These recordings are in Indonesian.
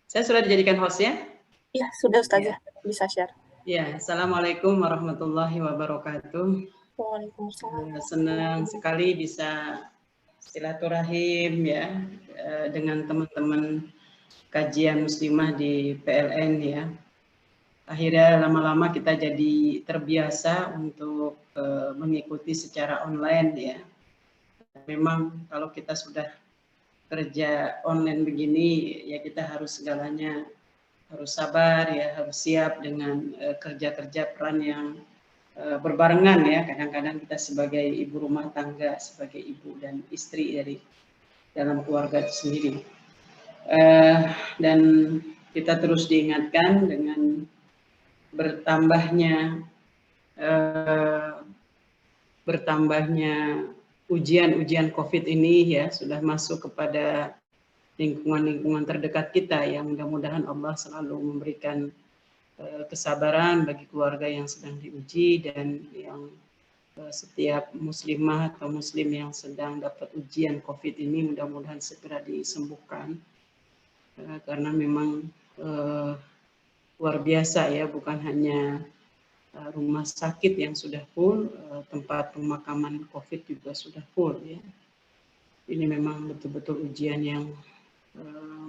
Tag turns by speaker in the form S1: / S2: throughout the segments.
S1: Saya sudah dijadikan host ya?
S2: Iya, sudah Ustazah. Bisa share.
S1: Ya, Assalamualaikum warahmatullahi wabarakatuh.
S2: Waalaikumsalam.
S1: Senang sekali bisa silaturahim ya dengan teman-teman kajian muslimah di PLN ya. Akhirnya lama-lama kita jadi terbiasa untuk mengikuti secara online ya. Memang kalau kita sudah kerja online begini ya kita harus segalanya harus sabar ya, harus siap dengan kerja-kerja peran yang berbarengan ya. Kadang-kadang kita sebagai ibu rumah tangga, sebagai ibu dan istri dari dalam keluarga itu sendiri. Dan kita terus diingatkan dengan bertambahnya ujian-ujian COVID ini ya sudah masuk kepada lingkungan-lingkungan terdekat kita yang mudah-mudahan Allah selalu memberikan kesabaran bagi keluarga yang sedang diuji dan yang setiap muslimah atau muslim yang sedang dapat ujian COVID ini mudah-mudahan segera disembuhkan karena memang luar biasa ya, bukan hanya rumah sakit yang sudah full, tempat pemakaman COVID juga sudah full ya. Ini memang betul-betul ujian yang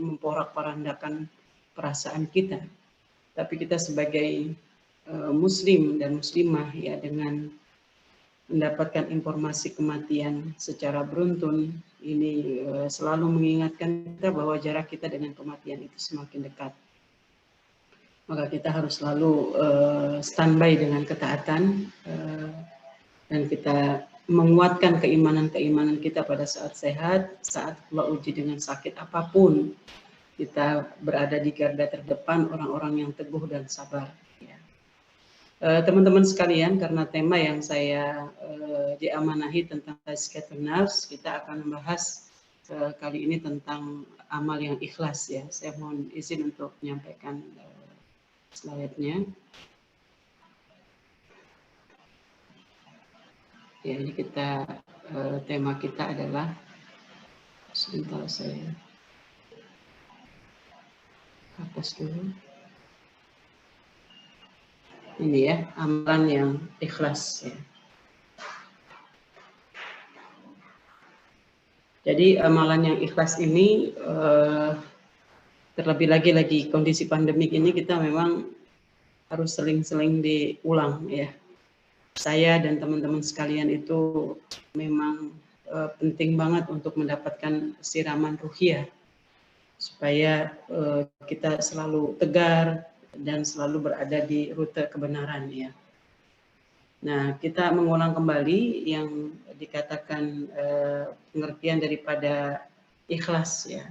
S1: memporak-porandakan perasaan kita. Tapi kita sebagai muslim dan muslimah ya dengan mendapatkan informasi kematian secara beruntun ini selalu mengingatkan kita bahwa jarak kita dengan kematian itu semakin dekat. Maka kita harus selalu standby dengan ketaatan dan kita menguatkan keimanan-keimanan kita pada saat sehat, saat pula uji dengan sakit apapun. Kita berada di garda terdepan orang-orang yang teguh dan sabar. Teman-teman sekalian, karena tema yang saya diamanahi tentang tazkiyatun nafs, kita akan membahas kali ini tentang amal yang ikhlas ya. Saya mohon izin untuk menyampaikan slide-nya. Ya, ini kita tema kita adalah sebentar saya hapus dulu. Ini ya, amalan yang ikhlas ya. Jadi amalan yang ikhlas ini terlebih lagi kondisi pandemik ini kita memang harus sering-sering diulang ya. Saya dan teman-teman sekalian itu memang penting banget untuk mendapatkan siraman ruhiyah supaya kita selalu tegar dan selalu berada di rute kebenaran ya. Nah, kita mengulang kembali yang dikatakan pengertian daripada ikhlas ya.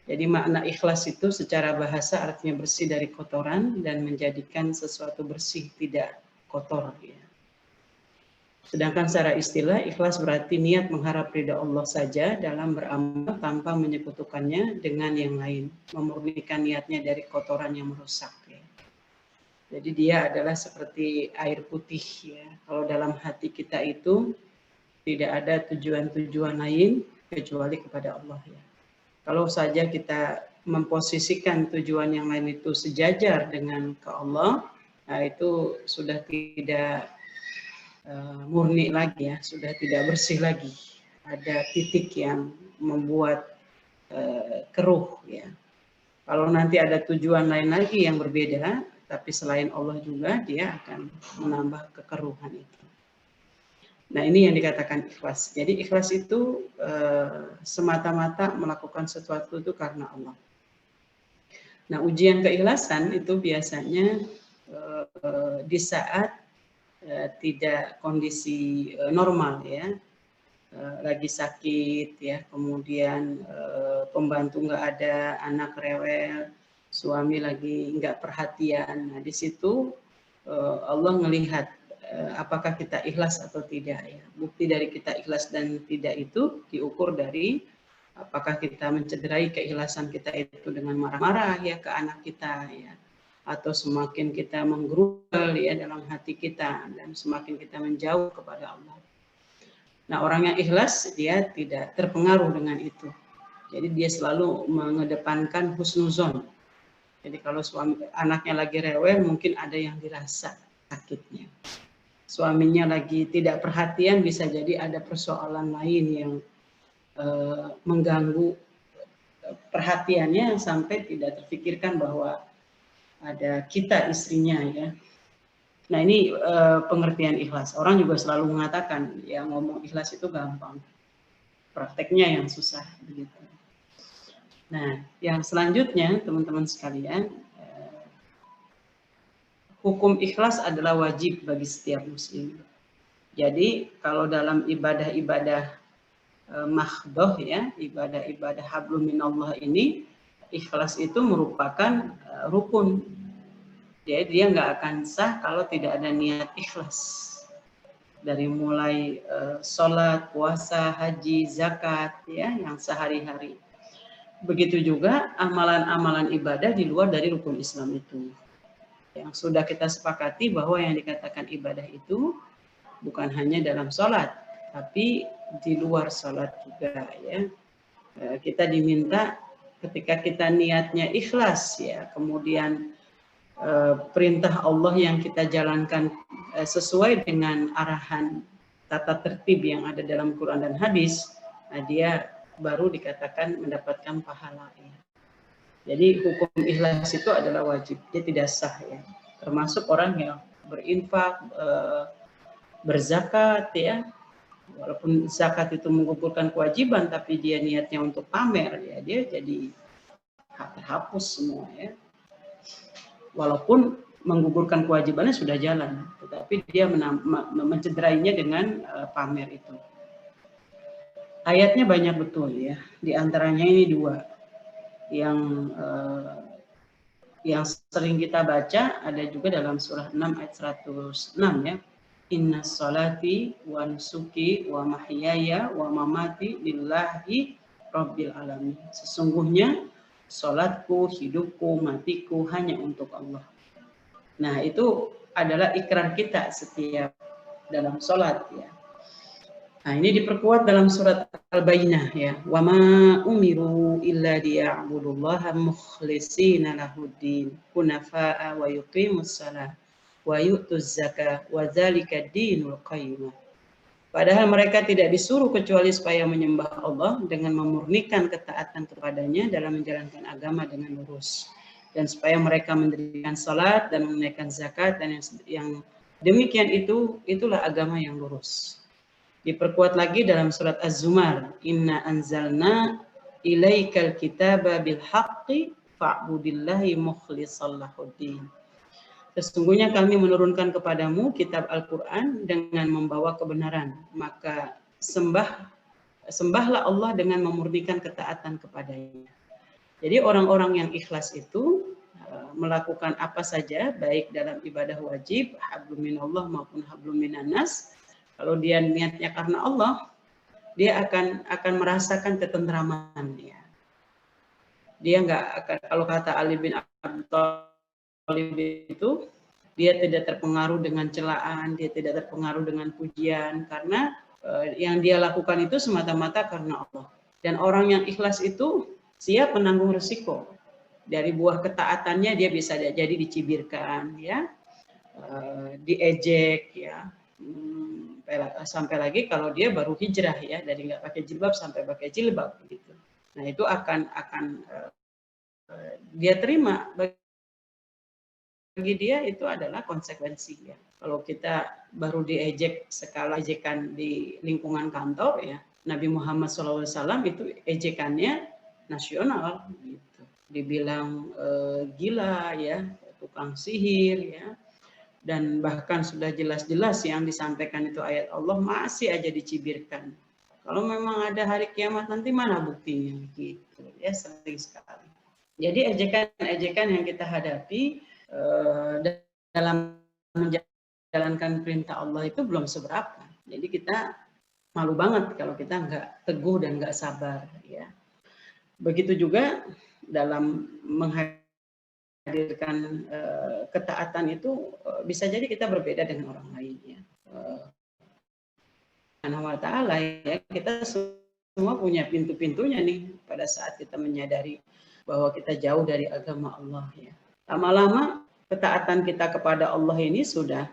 S1: Jadi makna ikhlas itu secara bahasa artinya bersih dari kotoran dan menjadikan sesuatu bersih, tidak kotor ya. Sedangkan secara istilah ikhlas berarti niat mengharap ridha Allah saja dalam beramal tanpa menyekutukannya dengan yang lain, memurnikan niatnya dari kotoran yang merusak ya. Jadi dia adalah seperti air putih ya. Kalau dalam hati kita itu tidak ada tujuan-tujuan lain kecuali kepada Allah ya. Kalau saja kita memposisikan tujuan yang lain itu sejajar dengan ke Allah, nah itu sudah tidak murni lagi ya, sudah tidak bersih lagi. Ada titik yang membuat keruh ya. Kalau nanti ada tujuan lain lagi yang berbeda, tapi selain Allah juga dia akan menambah kekeruhan itu. Nah ini yang dikatakan ikhlas. Jadi ikhlas itu semata-mata melakukan sesuatu itu karena Allah. Nah ujian keikhlasan itu biasanya di saat tidak kondisi normal ya, lagi sakit ya, kemudian pembantu nggak ada, anak rewel, suami lagi nggak perhatian. Nah di situ Allah melihat apakah kita ikhlas atau tidak ya. Bukti dari kita ikhlas dan tidak itu diukur dari apakah kita mencederai keikhlasan kita itu dengan marah-marah ya ke anak kita ya, atau semakin kita menggerudel ya dalam hati kita dan semakin kita menjauh kepada Allah. Nah orang yang ikhlas dia tidak terpengaruh dengan itu. Jadi dia selalu mengedepankan husnuzon. Jadi kalau anaknya lagi rewel, mungkin ada yang dirasa sakitnya. Suaminya lagi tidak perhatian, bisa jadi ada persoalan lain yang mengganggu perhatiannya sampai tidak terfikirkan bahwa ada kita istrinya ya. Nah ini pengertian ikhlas. Orang juga selalu mengatakan ya ngomong ikhlas itu gampang, prakteknya yang susah begitu. Nah yang selanjutnya teman-teman sekalian, hukum ikhlas adalah wajib bagi setiap muslim. Jadi kalau dalam ibadah-ibadah mahdhah ya, ibadah-ibadah hablum minallah ini, ikhlas itu merupakan rukun. Jadi dia nggak akan sah kalau tidak ada niat ikhlas. Dari mulai sholat, puasa, haji, zakat ya, yang sehari-hari. Begitu juga amalan-amalan ibadah di luar dari rukun Islam itu. Yang sudah kita sepakati bahwa yang dikatakan ibadah itu bukan hanya dalam sholat, tapi di luar sholat juga ya. Kita diminta ketika kita niatnya ikhlas ya, kemudian perintah Allah yang kita jalankan sesuai dengan arahan tata tertib yang ada dalam Quran dan hadis, nah dia baru dikatakan mendapatkan pahala ya. Jadi hukum ikhlas itu adalah wajib, dia tidak sah ya. Termasuk orang yang berinfak, berzakat ya, walaupun zakat itu menggugurkan kewajiban, tapi dia niatnya untuk pamer ya, dia jadi terhapus semua ya. Walaupun menggugurkan kewajibannya sudah jalan, tetapi dia mencederainya dengan pamer itu. Ayatnya banyak betul ya, di antaranya ini dua yang sering kita baca, ada juga dalam surah 6 ayat 106 ya. Inna sholati wa nusuki wa mahyaya wa mamati lillahi rabbil alamin. Sesungguhnya sholatku, hidupku, matiku hanya untuk Allah. Nah itu adalah ikrar kita setiap dalam sholat ya. Nah ini diperkuat dalam surat Al-Bayyinah ya. Wa ma umiru illa liya'budullaha mukhlishina lahuddin hunafa'a wa yuqimus shalah wa yu'tuz zakah wa dzalika dinul qayyimah. Padahal mereka tidak disuruh kecuali supaya menyembah Allah dengan memurnikan ketaatan kepadanya dalam menjalankan agama dengan lurus, dan supaya mereka mendirikan salat dan menunaikan zakat, dan yang demikian itulah agama yang lurus. Diperkuat lagi dalam surat Az-Zumar, Inna anzalna ilaikal kitaba bil haqqi fa'budillahi mukhlishal lahuddin. Sesungguhnya kami menurunkan kepadamu kitab Al-Quran dengan membawa kebenaran, maka sembahlah Allah dengan memurnikan ketaatan kepadanya. Jadi orang-orang yang ikhlas itu melakukan apa saja, baik dalam ibadah wajib, hablum minallah maupun hablum minannas. Kalau dia niatnya karena Allah, dia akan merasakan ketentraman dia. Dia nggak akan, kalau kata Ali bin Abi Thalib itu, dia tidak terpengaruh dengan celaan, dia tidak terpengaruh dengan pujian, karena yang dia lakukan itu semata-mata karena Allah. Dan orang yang ikhlas itu siap menanggung risiko. Dari buah ketaatannya dia bisa jadi dicibirkan, ya, diejek, ya, sampai lagi kalau dia baru hijrah ya, dari nggak pakai jilbab sampai pakai jilbab gitu. Nah itu akan dia terima, bagi dia itu adalah konsekuensi ya. Kalau kita baru diejek skala ejekan di lingkungan kantor ya, Nabi Muhammad SAW itu ejekannya nasional gitu. Dibilang gila ya, tukang sihir ya, dan bahkan sudah jelas-jelas yang disampaikan itu ayat Allah masih aja dicibirkan. Kalau memang ada hari kiamat nanti mana buktinya gitu ya, sering sekali. Jadi ejekan-ejekan yang kita hadapi dalam menjalankan perintah Allah itu belum seberapa. Jadi kita malu banget kalau kita nggak teguh dan nggak sabar ya. Begitu juga dalam menghadirkan ketaatan itu bisa jadi kita berbeda dengan orang lain ya. Subhanahu wa ta'ala ya, kita semua punya pintu-pintunya nih pada saat kita menyadari bahwa kita jauh dari agama Allah ya. Lama-lama ketaatan kita kepada Allah ini sudah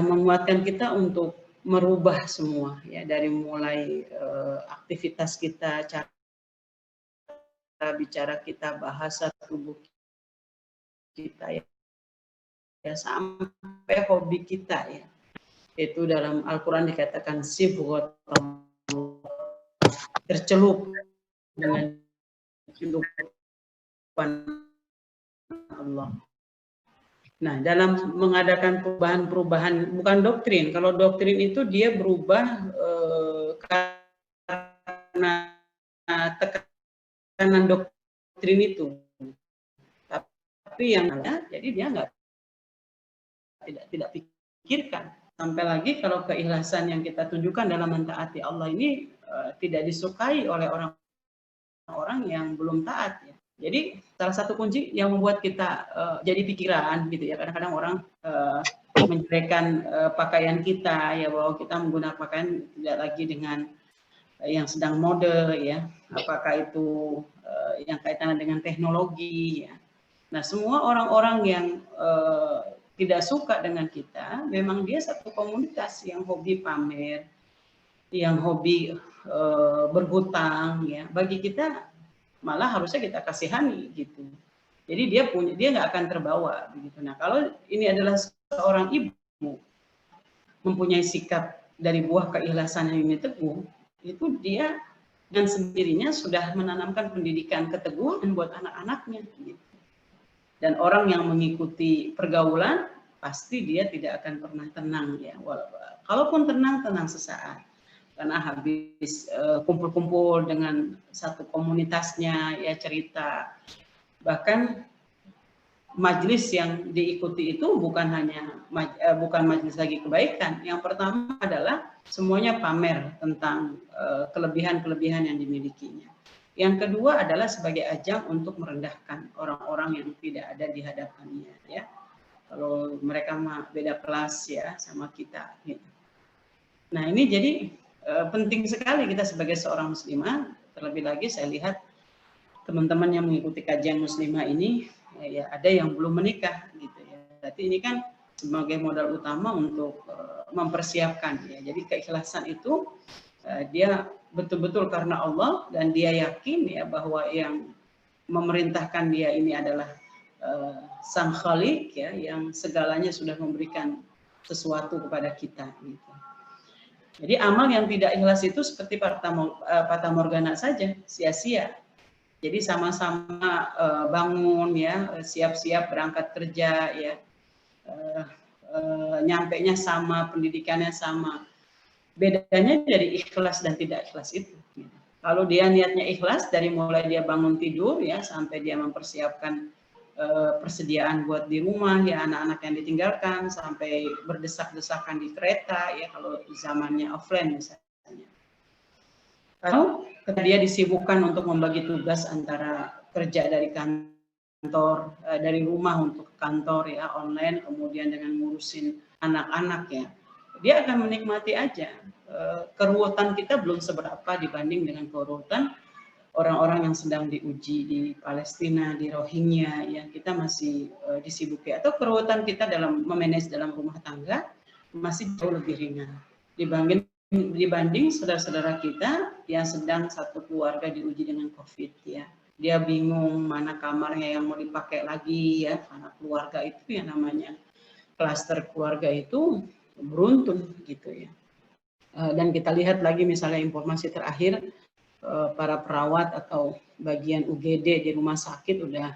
S1: menguatkan kita untuk merubah semua ya, dari mulai aktivitas kita, cara bicara kita, bahasa tubuh kita ya, sampai hobi kita ya. Itu dalam Al-Quran dikatakan sibghat, tercelup dengan kehidupan Allah. Nah, dalam mengadakan perubahan-perubahan, bukan doktrin. Kalau doktrin itu dia berubah karena tekanan doktrin itu. Tapi yang ada, jadi dia tidak pikirkan. Sampai lagi kalau keikhlasan yang kita tunjukkan dalam mentaati Allah ini tidak disukai oleh orang-orang yang belum taat ya. Jadi salah satu kunci yang membuat kita jadi pikiran gitu ya, kadang-kadang orang menjelekan pakaian kita ya, bahwa kita menggunakan pakaian tidak lagi dengan yang sedang mode ya, apakah itu yang kaitannya dengan teknologi ya. Nah, semua orang-orang yang tidak suka dengan kita, memang dia satu komunitas yang hobi pamer, yang hobi berhutang ya. Bagi kita malah harusnya kita kasihani gitu. Jadi dia nggak akan terbawa begitu. Nah, kalau ini adalah seorang ibu mempunyai sikap dari buah keikhlasan yang ini teguh, itu dia dengan sendirinya sudah menanamkan pendidikan keteguhan buat anak-anaknya gitu. Dan orang yang mengikuti pergaulan pasti dia tidak akan pernah tenang ya. Kalaupun tenang sesaat. Karena habis kumpul-kumpul dengan satu komunitasnya ya, cerita, bahkan majelis yang diikuti itu bukan hanya bukan majelis lagi kebaikan. Yang pertama adalah semuanya pamer tentang kelebihan-kelebihan yang dimilikinya. Yang kedua adalah sebagai ajang untuk merendahkan orang-orang yang tidak ada di hadapannya ya. Kalau mereka mah beda kelas ya sama kita gitu. Nah, ini jadi penting sekali kita sebagai seorang muslimah. Terlebih lagi saya lihat teman-teman yang mengikuti kajian muslimah ini ya ada yang belum menikah gitu ya. Berarti ini kan sebagai modal utama untuk mempersiapkan ya. Jadi keikhlasan itu dia betul-betul karena Allah, dan dia yakin ya bahwa yang memerintahkan dia ini adalah Sang Khalik ya, yang segalanya sudah memberikan sesuatu kepada kita gitu. Jadi amal yang tidak ikhlas itu seperti fata morgana saja, sia-sia. Jadi sama-sama bangun ya, siap-siap berangkat kerja ya, nyampenya sama, pendidikannya sama. Bedanya dari ikhlas dan tidak ikhlas itu. Kalau dia niatnya ikhlas dari mulai dia bangun tidur ya sampai dia mempersiapkan persediaan buat di rumah ya, anak-anak yang ditinggalkan, sampai berdesak-desakan di kereta ya kalau zamannya offline misalnya. Kalau dia disibukkan untuk membagi tugas antara kerja dari kantor, dari rumah untuk kantor ya online, kemudian dengan ngurusin anak-anak ya, dia akan menikmati aja. Keruwetan kita belum seberapa dibanding dengan keruwetan orang-orang yang sedang diuji di Palestina, di Rohingya, yang kita masih disibuki, atau keruwetan kita dalam memanage dalam rumah tangga masih jauh lebih ringan dibanding saudara-saudara kita yang sedang satu keluarga diuji dengan COVID ya. Dia bingung mana kamarnya yang mau dipakai lagi ya, karena keluarga itu yang namanya klaster keluarga itu beruntun gitu ya. Dan kita lihat lagi misalnya informasi terakhir, para perawat atau bagian UGD di rumah sakit udah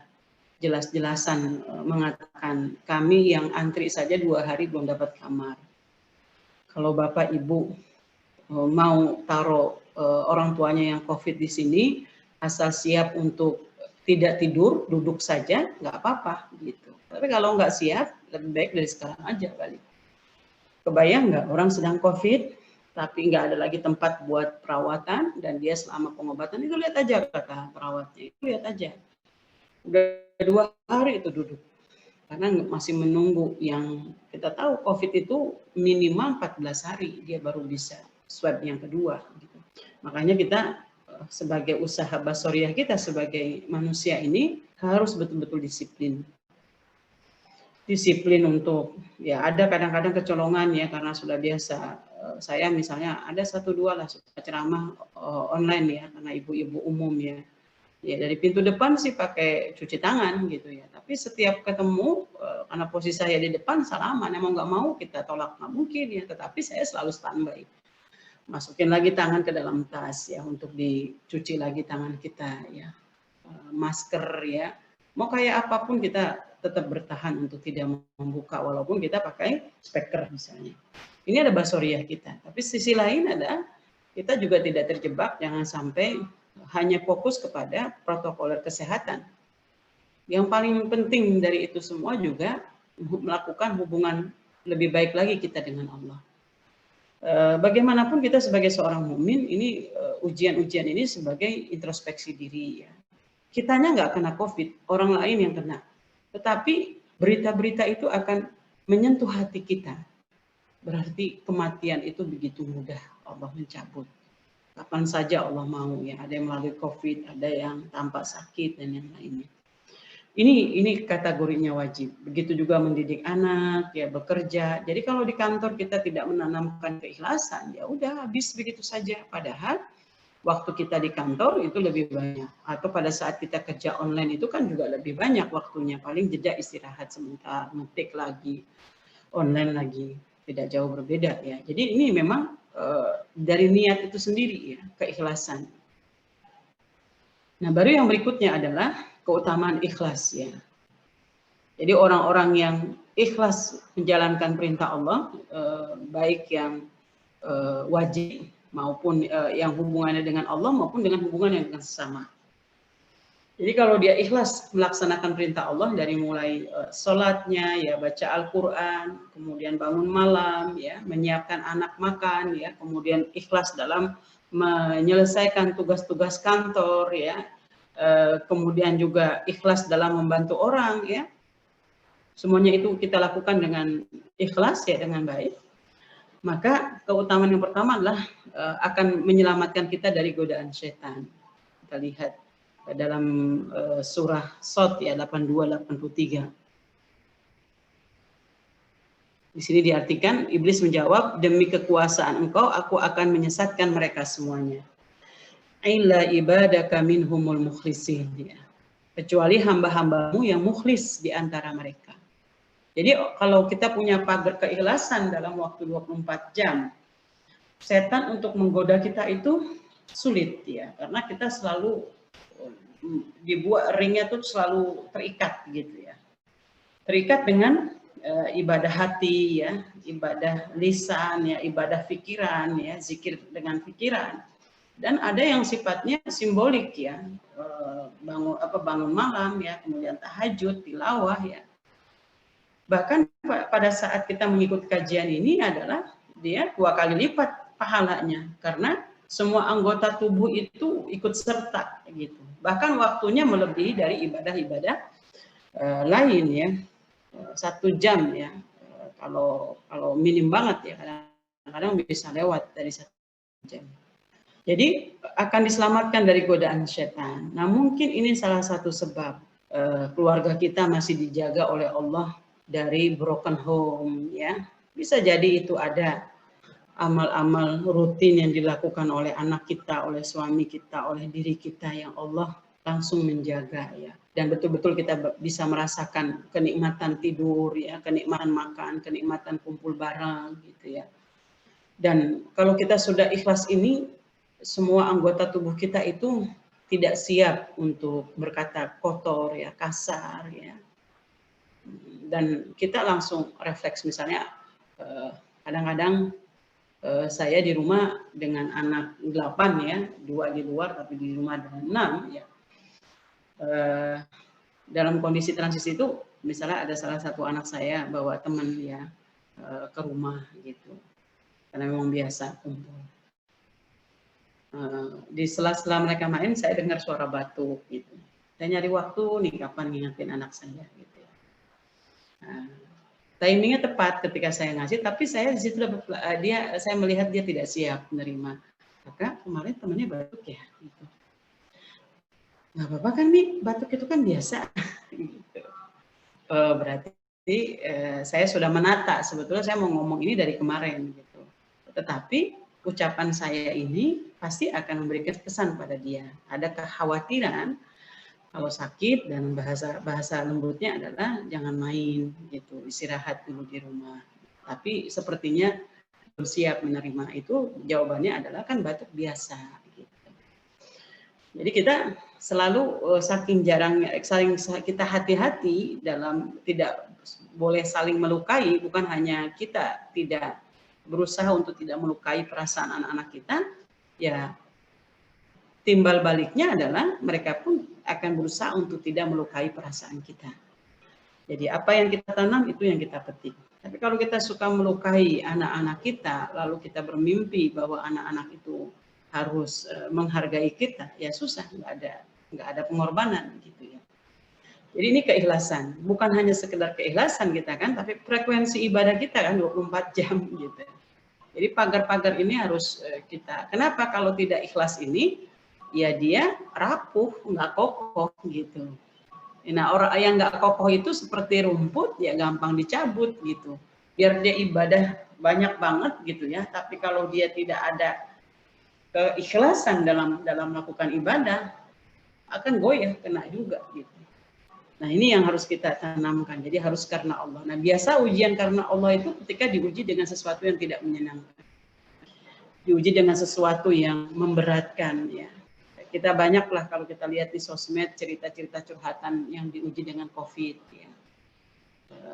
S1: jelas-jelasan mengatakan kami yang antri saja 2 hari belum dapat kamar. Kalau Bapak Ibu mau taruh orang tuanya yang COVID di sini, asal siap untuk tidak tidur, duduk saja, nggak apa-apa gitu. Tapi kalau nggak siap, lebih baik dari sekarang aja kali. Kebayang nggak orang sedang COVID, tapi nggak ada lagi tempat buat perawatan, dan dia selama pengobatan itu lihat aja kata perawatnya, itu lihat aja udah 2 hari itu duduk karena masih menunggu. Yang kita tahu COVID itu minimal 14 hari dia baru bisa swab yang kedua gitu. Makanya kita sebagai usaha basoriah kita sebagai manusia ini harus betul-betul disiplin. Disiplin untuk, ya ada kadang-kadang kecolongan ya karena sudah biasa. Saya misalnya ada 1-2 lah suka ceramah online ya, karena ibu-ibu umum ya. Ya dari pintu depan sih pakai cuci tangan gitu ya. Tapi setiap ketemu karena posisi saya di depan salaman, emang nggak mau kita tolak nggak mungkin ya. Tetapi saya selalu standby. Masukin lagi tangan ke dalam tas ya untuk dicuci lagi tangan kita ya. Masker ya. Mau kayak apapun kita tetap bertahan untuk tidak membuka walaupun kita pakai speaker misalnya. Ini ada basoriah kita. Tapi sisi lain ada kita juga tidak terjebak, jangan sampai hanya fokus kepada protokol kesehatan. Yang paling penting dari itu semua juga melakukan hubungan lebih baik lagi kita dengan Allah. Bagaimanapun kita sebagai seorang mukmin ini ujian-ujian ini sebagai introspeksi diri ya. Kitanya nggak kena COVID, orang lain yang kena. Tetapi berita-berita itu akan menyentuh hati kita. Berarti kematian itu begitu mudah Allah mencabut. Kapan saja Allah mau ya, ada yang melalui COVID, ada yang tanpa sakit dan yang lainnya. Ini kategorinya wajib. Begitu juga mendidik anak, ya bekerja. Jadi kalau di kantor kita tidak menanamkan keikhlasan, ya udah habis begitu saja. Padahal waktu kita di kantor itu lebih banyak. Atau pada saat kita kerja online itu kan juga lebih banyak waktunya. Paling jeda istirahat sebentar, ngetik lagi, online lagi. Tidak jauh berbeda ya. Jadi ini memang dari niat itu sendiri ya, keikhlasan. Nah, baru yang berikutnya adalah keutamaan ikhlas ya. Jadi orang-orang yang ikhlas menjalankan perintah Allah, baik yang wajib maupun yang hubungannya dengan Allah maupun dengan hubungannya dengan sesama. Jadi kalau dia ikhlas melaksanakan perintah Allah dari mulai sholatnya, ya baca Al-Quran, kemudian bangun malam, ya menyiapkan anak makan, ya kemudian ikhlas dalam menyelesaikan tugas-tugas kantor, ya kemudian juga ikhlas dalam membantu orang, ya semuanya itu kita lakukan dengan ikhlas, ya dengan baik. Maka keutamaan yang pertama adalah akan menyelamatkan kita dari godaan setan. Kita lihat dalam surah Shad ya 82-83. Di sini diartikan iblis menjawab, demi kekuasaan engkau aku akan menyesatkan mereka semuanya. Illa ibadaka minhumul mukhlisin ya. Kecuali hamba-hambamu yang mukhlis di antara mereka. Jadi kalau kita punya pagar keikhlasan dalam waktu 24 jam, setan untuk menggoda kita itu sulit ya, karena kita selalu dibuat ringnya tuh selalu terikat gitu ya, terikat dengan ibadah hati ya, ibadah lisan ya, ibadah pikiran ya, zikir dengan pikiran, dan ada yang sifatnya simbolik ya, bangun malam ya, kemudian tahajud, tilawah ya. Bahkan pada saat kita mengikuti kajian ini adalah dia 2 kali lipat pahalanya karena semua anggota tubuh itu ikut serta gitu. Bahkan waktunya melebihi dari ibadah-ibadah lain ya. 1 jam ya. Kalau minim banget ya, kadang-kadang bisa lewat dari 1 jam. Jadi akan diselamatkan dari godaan setan. Nah, mungkin ini salah satu sebab keluarga kita masih dijaga oleh Allah dari broken home ya. Bisa jadi itu ada amal-amal rutin yang dilakukan oleh anak kita, oleh suami kita, oleh diri kita yang Allah langsung menjaga ya. Dan betul-betul kita bisa merasakan kenikmatan tidur ya, kenikmatan makan, kenikmatan kumpul bareng gitu ya. Dan kalau kita sudah ikhlas ini, semua anggota tubuh kita itu tidak siap untuk berkata kotor ya, kasar ya. Dan kita langsung refleks, misalnya kadang-kadang saya di rumah dengan anak 8 ya, 2 di luar tapi di rumah dengan 6 ya. Dalam kondisi transisi itu misalnya ada salah satu anak saya bawa teman ya ke rumah gitu, karena memang biasa kumpul. Di sela-sela mereka main saya dengar suara batuk gitu. Saya nyari waktu nih kapan ngingetin anak saya gitu. Timingnya tepat ketika saya ngasih, tapi saya di situ saya melihat dia tidak siap menerima. Kakak kemarin temannya batuk ya, gitu. Nggak apa-apa kan nih, batuk itu kan biasa. Gitu. Berarti saya sudah menata, sebetulnya saya mau ngomong ini dari kemarin gitu. Tetapi ucapan saya ini pasti akan memberikan pesan pada dia. Ada kekhawatiran kalau sakit, dan bahasa lembutnya adalah jangan main gitu, istirahat dulu di rumah. Tapi sepertinya belum siap menerima itu, jawabannya adalah kan batuk biasa gitu. Jadi kita selalu saking jarangnya, saling kita hati-hati dalam tidak boleh saling melukai, bukan hanya kita tidak berusaha untuk tidak melukai perasaan anak-anak kita, ya timbal baliknya adalah mereka pun akan berusaha untuk tidak melukai perasaan kita. Jadi apa yang kita tanam itu yang kita petik. Tapi kalau kita suka melukai anak-anak kita, lalu kita bermimpi bahwa anak-anak itu harus menghargai kita, ya susah, nggak ada pengorbanan gitu ya. Jadi ini keikhlasan, bukan hanya sekedar keikhlasan kita kan, tapi frekuensi ibadah kita kan 24 jam gitu. Jadi pagar-pagar ini harus kita. Kenapa kalau tidak ikhlas ini, ya dia rapuh, nggak kokoh gitu. Nah, orang yang nggak kokoh itu seperti rumput, ya gampang dicabut gitu. Biar dia ibadah banyak banget gitu ya, tapi kalau dia tidak ada keikhlasan dalam melakukan ibadah, akan goyah, kena juga gitu. Nah, ini yang harus kita tanamkan. Jadi harus karena Allah. Nah, biasa ujian karena Allah itu ketika diuji dengan sesuatu yang tidak menyenangkan. Diuji dengan sesuatu yang memberatkan ya. Kita banyaklah kalau kita lihat di sosmed cerita-cerita curhatan yang diuji dengan COVID ya.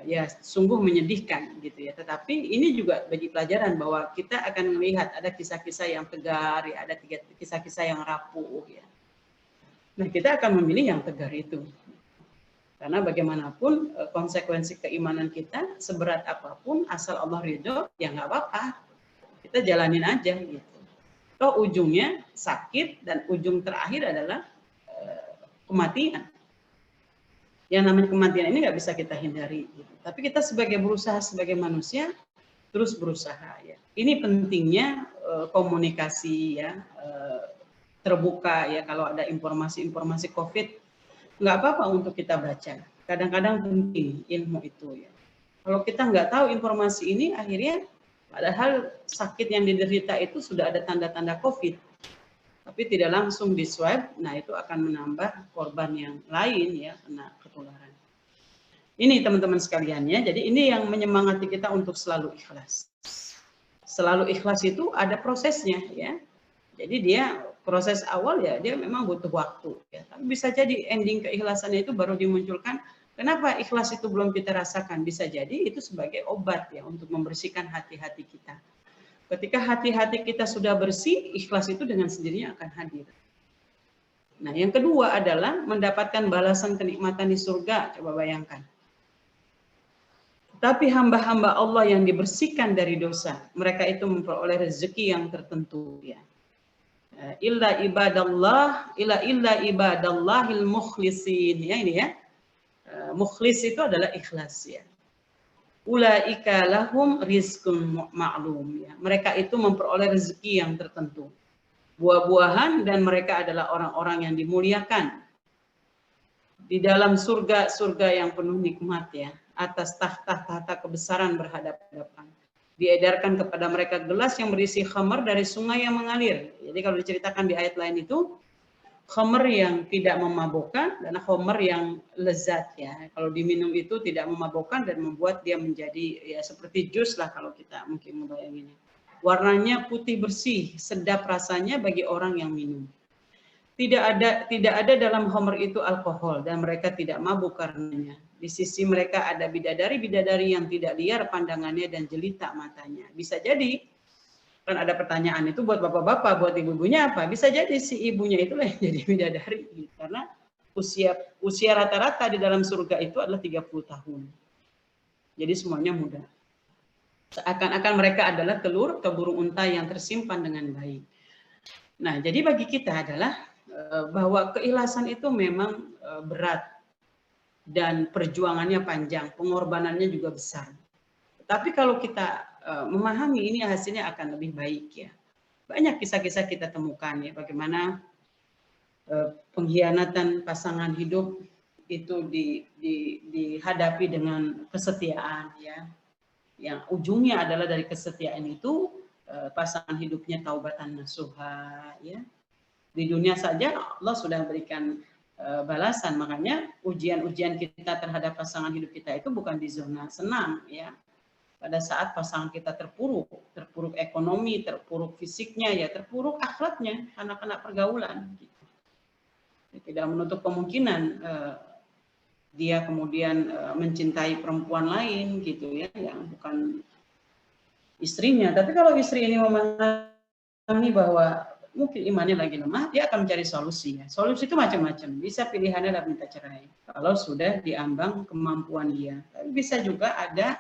S1: Ya sungguh menyedihkan gitu ya. Tetapi ini juga bagi pelajaran bahwa kita akan melihat ada kisah-kisah yang tegar ya, ada kisah-kisah yang rapuh ya. Nah, kita akan memilih yang tegar itu. Karena bagaimanapun konsekuensi keimanan kita seberat apapun asal Allah ridho ya nggak apa-apa. Kita jalanin aja gitu. Toh ujungnya sakit dan ujung terakhir adalah kematian. Yang namanya kematian ini nggak bisa kita hindari. Gitu. Tapi kita berusaha sebagai manusia terus berusaha ya. Ini pentingnya komunikasi ya, terbuka ya. Kalau ada informasi-informasi COVID, nggak apa-apa untuk kita baca. Kadang-kadang penting ilmu itu ya. Kalau kita nggak tahu informasi ini, akhirnya padahal sakit yang diderita itu sudah ada tanda-tanda COVID, tapi tidak langsung di swab, nah itu akan menambah korban yang lain ya, kena ketularan. Ini teman-teman sekalian ya, jadi ini yang menyemangati kita untuk selalu ikhlas. Selalu ikhlas itu ada prosesnya ya, jadi dia proses awal ya dia memang butuh waktu ya, tapi bisa jadi ending keikhlasannya itu baru dimunculkan. Kenapa ikhlas itu belum kita rasakan? Bisa jadi itu sebagai obat ya untuk membersihkan hati-hati kita. Ketika hati-hati kita sudah bersih, ikhlas itu dengan sendirinya akan hadir. Nah, yang kedua adalah mendapatkan balasan kenikmatan di surga. Coba bayangkan. Tapi hamba-hamba Allah yang dibersihkan dari dosa, mereka itu memperoleh rezeki yang tertentu ya. Illa ibadallahil mukhlisin ya, ini ya. Mukhlis itu adalah ikhlas ya. Ulaika lahum rizqun ma'lum ya. Mereka itu memperoleh rezeki yang tertentu. Buah-buahan, dan mereka adalah orang-orang yang dimuliakan di dalam surga yang penuh nikmat ya. Atas tahta-tahta kebesaran berhadap-hadapan. Diedarkan kepada mereka gelas yang berisi khamar dari sungai yang mengalir. Jadi kalau diceritakan di ayat lain itu khamar yang tidak memabukkan dan khamar yang lezat ya. Kalau diminum itu tidak memabukkan dan membuat dia menjadi ya seperti jus lah kalau kita mungkin membayanginnya. Warnanya putih bersih, sedap rasanya bagi orang yang minum. Tidak ada dalam khamar itu alkohol dan mereka tidak mabuk karenanya. Di sisi mereka ada bidadari-bidadari yang tidak liar pandangannya dan jelita matanya. Bisa jadi kan ada pertanyaan itu buat bapak-bapak, buat ibu-ibunya apa? Bisa jadi si ibunya itulah yang jadi bidadari gitu. Karena usia rata-rata di dalam surga itu adalah 30 tahun. Jadi semuanya muda. Seakan-akan mereka adalah telur burung unta yang tersimpan dengan baik. Nah, jadi bagi kita adalah bahwa keikhlasan itu memang berat dan perjuangannya panjang, pengorbanannya juga besar. Tapi kalau kita memahami ini hasilnya akan lebih baik ya. banyak kisah-kisah kita temukan ya, bagaimana pengkhianatan pasangan hidup itu dihadapi dengan kesetiaan ya, yang ujungnya adalah dari kesetiaan itu pasangan hidupnya taubatan nasuha ya. Di dunia saja Allah sudah berikan balasan, makanya ujian-ujian kita terhadap pasangan hidup kita itu bukan di zona senang ya. Pada saat pasangan kita terpuruk ekonomi, terpuruk fisiknya ya, terpuruk akhlaknya karena kena pergaulan gitu. Tidak menutup kemungkinan dia kemudian mencintai perempuan lain gitu ya, yang bukan istrinya. Tapi kalau istri ini memahami bahwa mungkin imannya lagi lemah, dia akan mencari solusi. Solusi itu macam-macam. Bisa pilihannya adalah minta cerai. Kalau sudah diambang kemampuan dia. Tapi bisa juga ada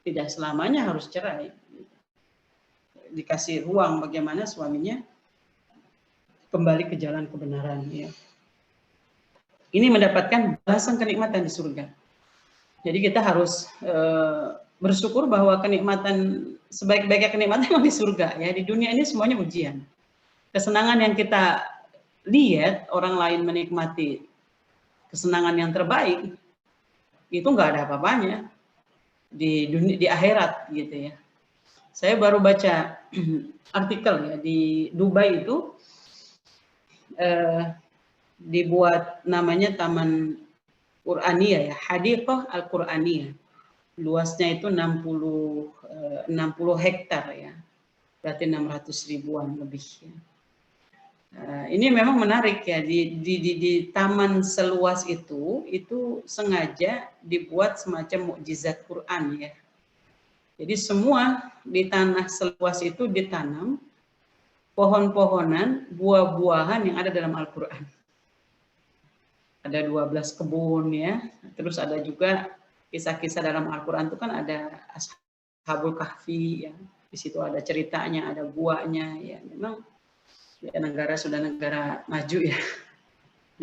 S1: tidak selamanya harus cerai. Dikasih ruang bagaimana suaminya kembali ke jalan kebenaran. Ya. Ini mendapatkan balasan kenikmatan di surga. Jadi kita harus bersyukur bahwa kenikmatan, sebaik-baiknya kenikmatan memang di surga. Ya. Di dunia ini semuanya ujian. Kesenangan yang kita lihat orang lain menikmati kesenangan yang terbaik itu nggak ada apa-apanya di dunia, di akhirat gitu ya. Saya baru baca artikel ya, di Dubai itu dibuat namanya Taman Qur'aniyah ya, Hadiqah Al-Qur'aniyah. Luasnya itu 60 hektar ya. Berarti 600 ribuan lebih ya. Ini memang menarik ya, di taman seluas itu sengaja dibuat semacam mukjizat Quran ya. Jadi semua di tanah seluas itu ditanam pohon-pohonan, buah-buahan yang ada dalam Al-Quran. Ada 12 kebun ya, terus ada juga kisah-kisah dalam Al-Quran itu kan ada Ashabul Kahfi ya. Di situ ada ceritanya, ada buahnya ya. Memang ya, negara sudah negara maju ya,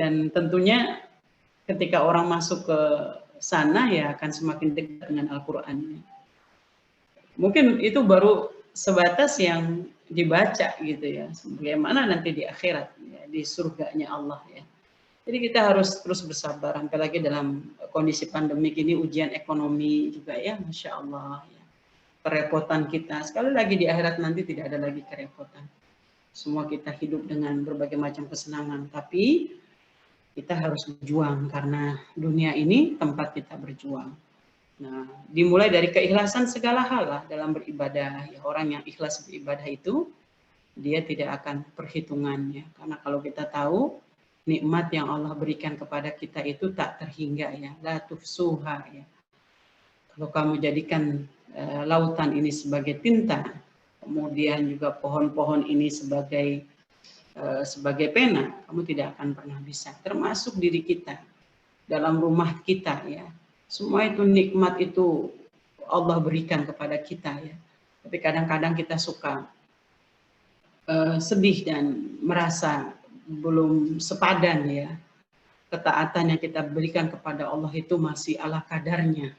S1: dan tentunya ketika orang masuk ke sana ya akan semakin dekat dengan Al-Quran. Mungkin itu baru sebatas yang dibaca gitu ya, bagaimana nanti di akhirat ya, di surganya Allah ya. Jadi kita harus terus bersabar, apalagi dalam kondisi pandemik ini, ujian ekonomi juga ya, Masya Allah ya. Kerepotan kita, sekali lagi di akhirat nanti tidak ada lagi kerepotan. Semua kita hidup dengan berbagai macam kesenangan, tapi kita harus berjuang karena dunia ini tempat kita berjuang. Nah, dimulai dari keikhlasan segala hal lah dalam beribadah. Ya, orang yang ikhlas beribadah itu, dia tidak akan perhitungannya. Karena kalau kita tahu, nikmat yang Allah berikan kepada kita itu tak terhingga ya. La tufsuha ya. Kalau kamu jadikan lautan ini sebagai tinta, kemudian juga pohon-pohon ini sebagai pena, kamu tidak akan pernah bisa. Termasuk diri kita, dalam rumah kita ya. Semua itu nikmat itu Allah berikan kepada kita ya. Tapi kadang-kadang kita suka sedih dan merasa belum sepadan ya. Ketaatan yang kita berikan kepada Allah itu masih ala kadarnya.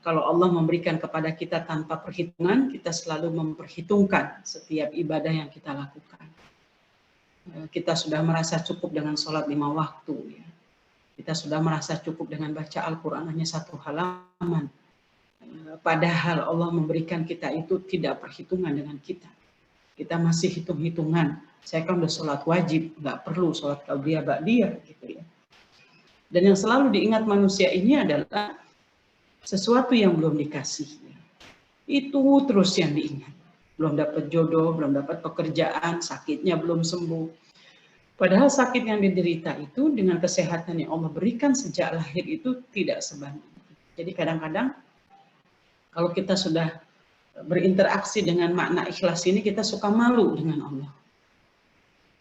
S1: Kalau Allah memberikan kepada kita tanpa perhitungan, kita selalu memperhitungkan setiap ibadah yang kita lakukan. Kita sudah merasa cukup dengan sholat 5 waktu ya. Kita sudah merasa cukup dengan baca Al-Quran hanya 1 halaman. Padahal Allah memberikan kita itu tidak perhitungan dengan kita. Kita masih hitung-hitungan. Saya kan udah sholat wajib, nggak perlu sholat qabliyah ba'diyah gitu ya. Dan yang selalu diingat manusia ini adalah sesuatu yang belum dikasih. Itu terus yang diingat. Belum dapat jodoh, belum dapat pekerjaan, sakitnya belum sembuh. Padahal sakit yang diderita itu dengan kesehatan yang Allah berikan sejak lahir itu tidak sebanding. Jadi kadang-kadang kalau kita sudah berinteraksi dengan makna ikhlas ini, kita suka malu dengan Allah.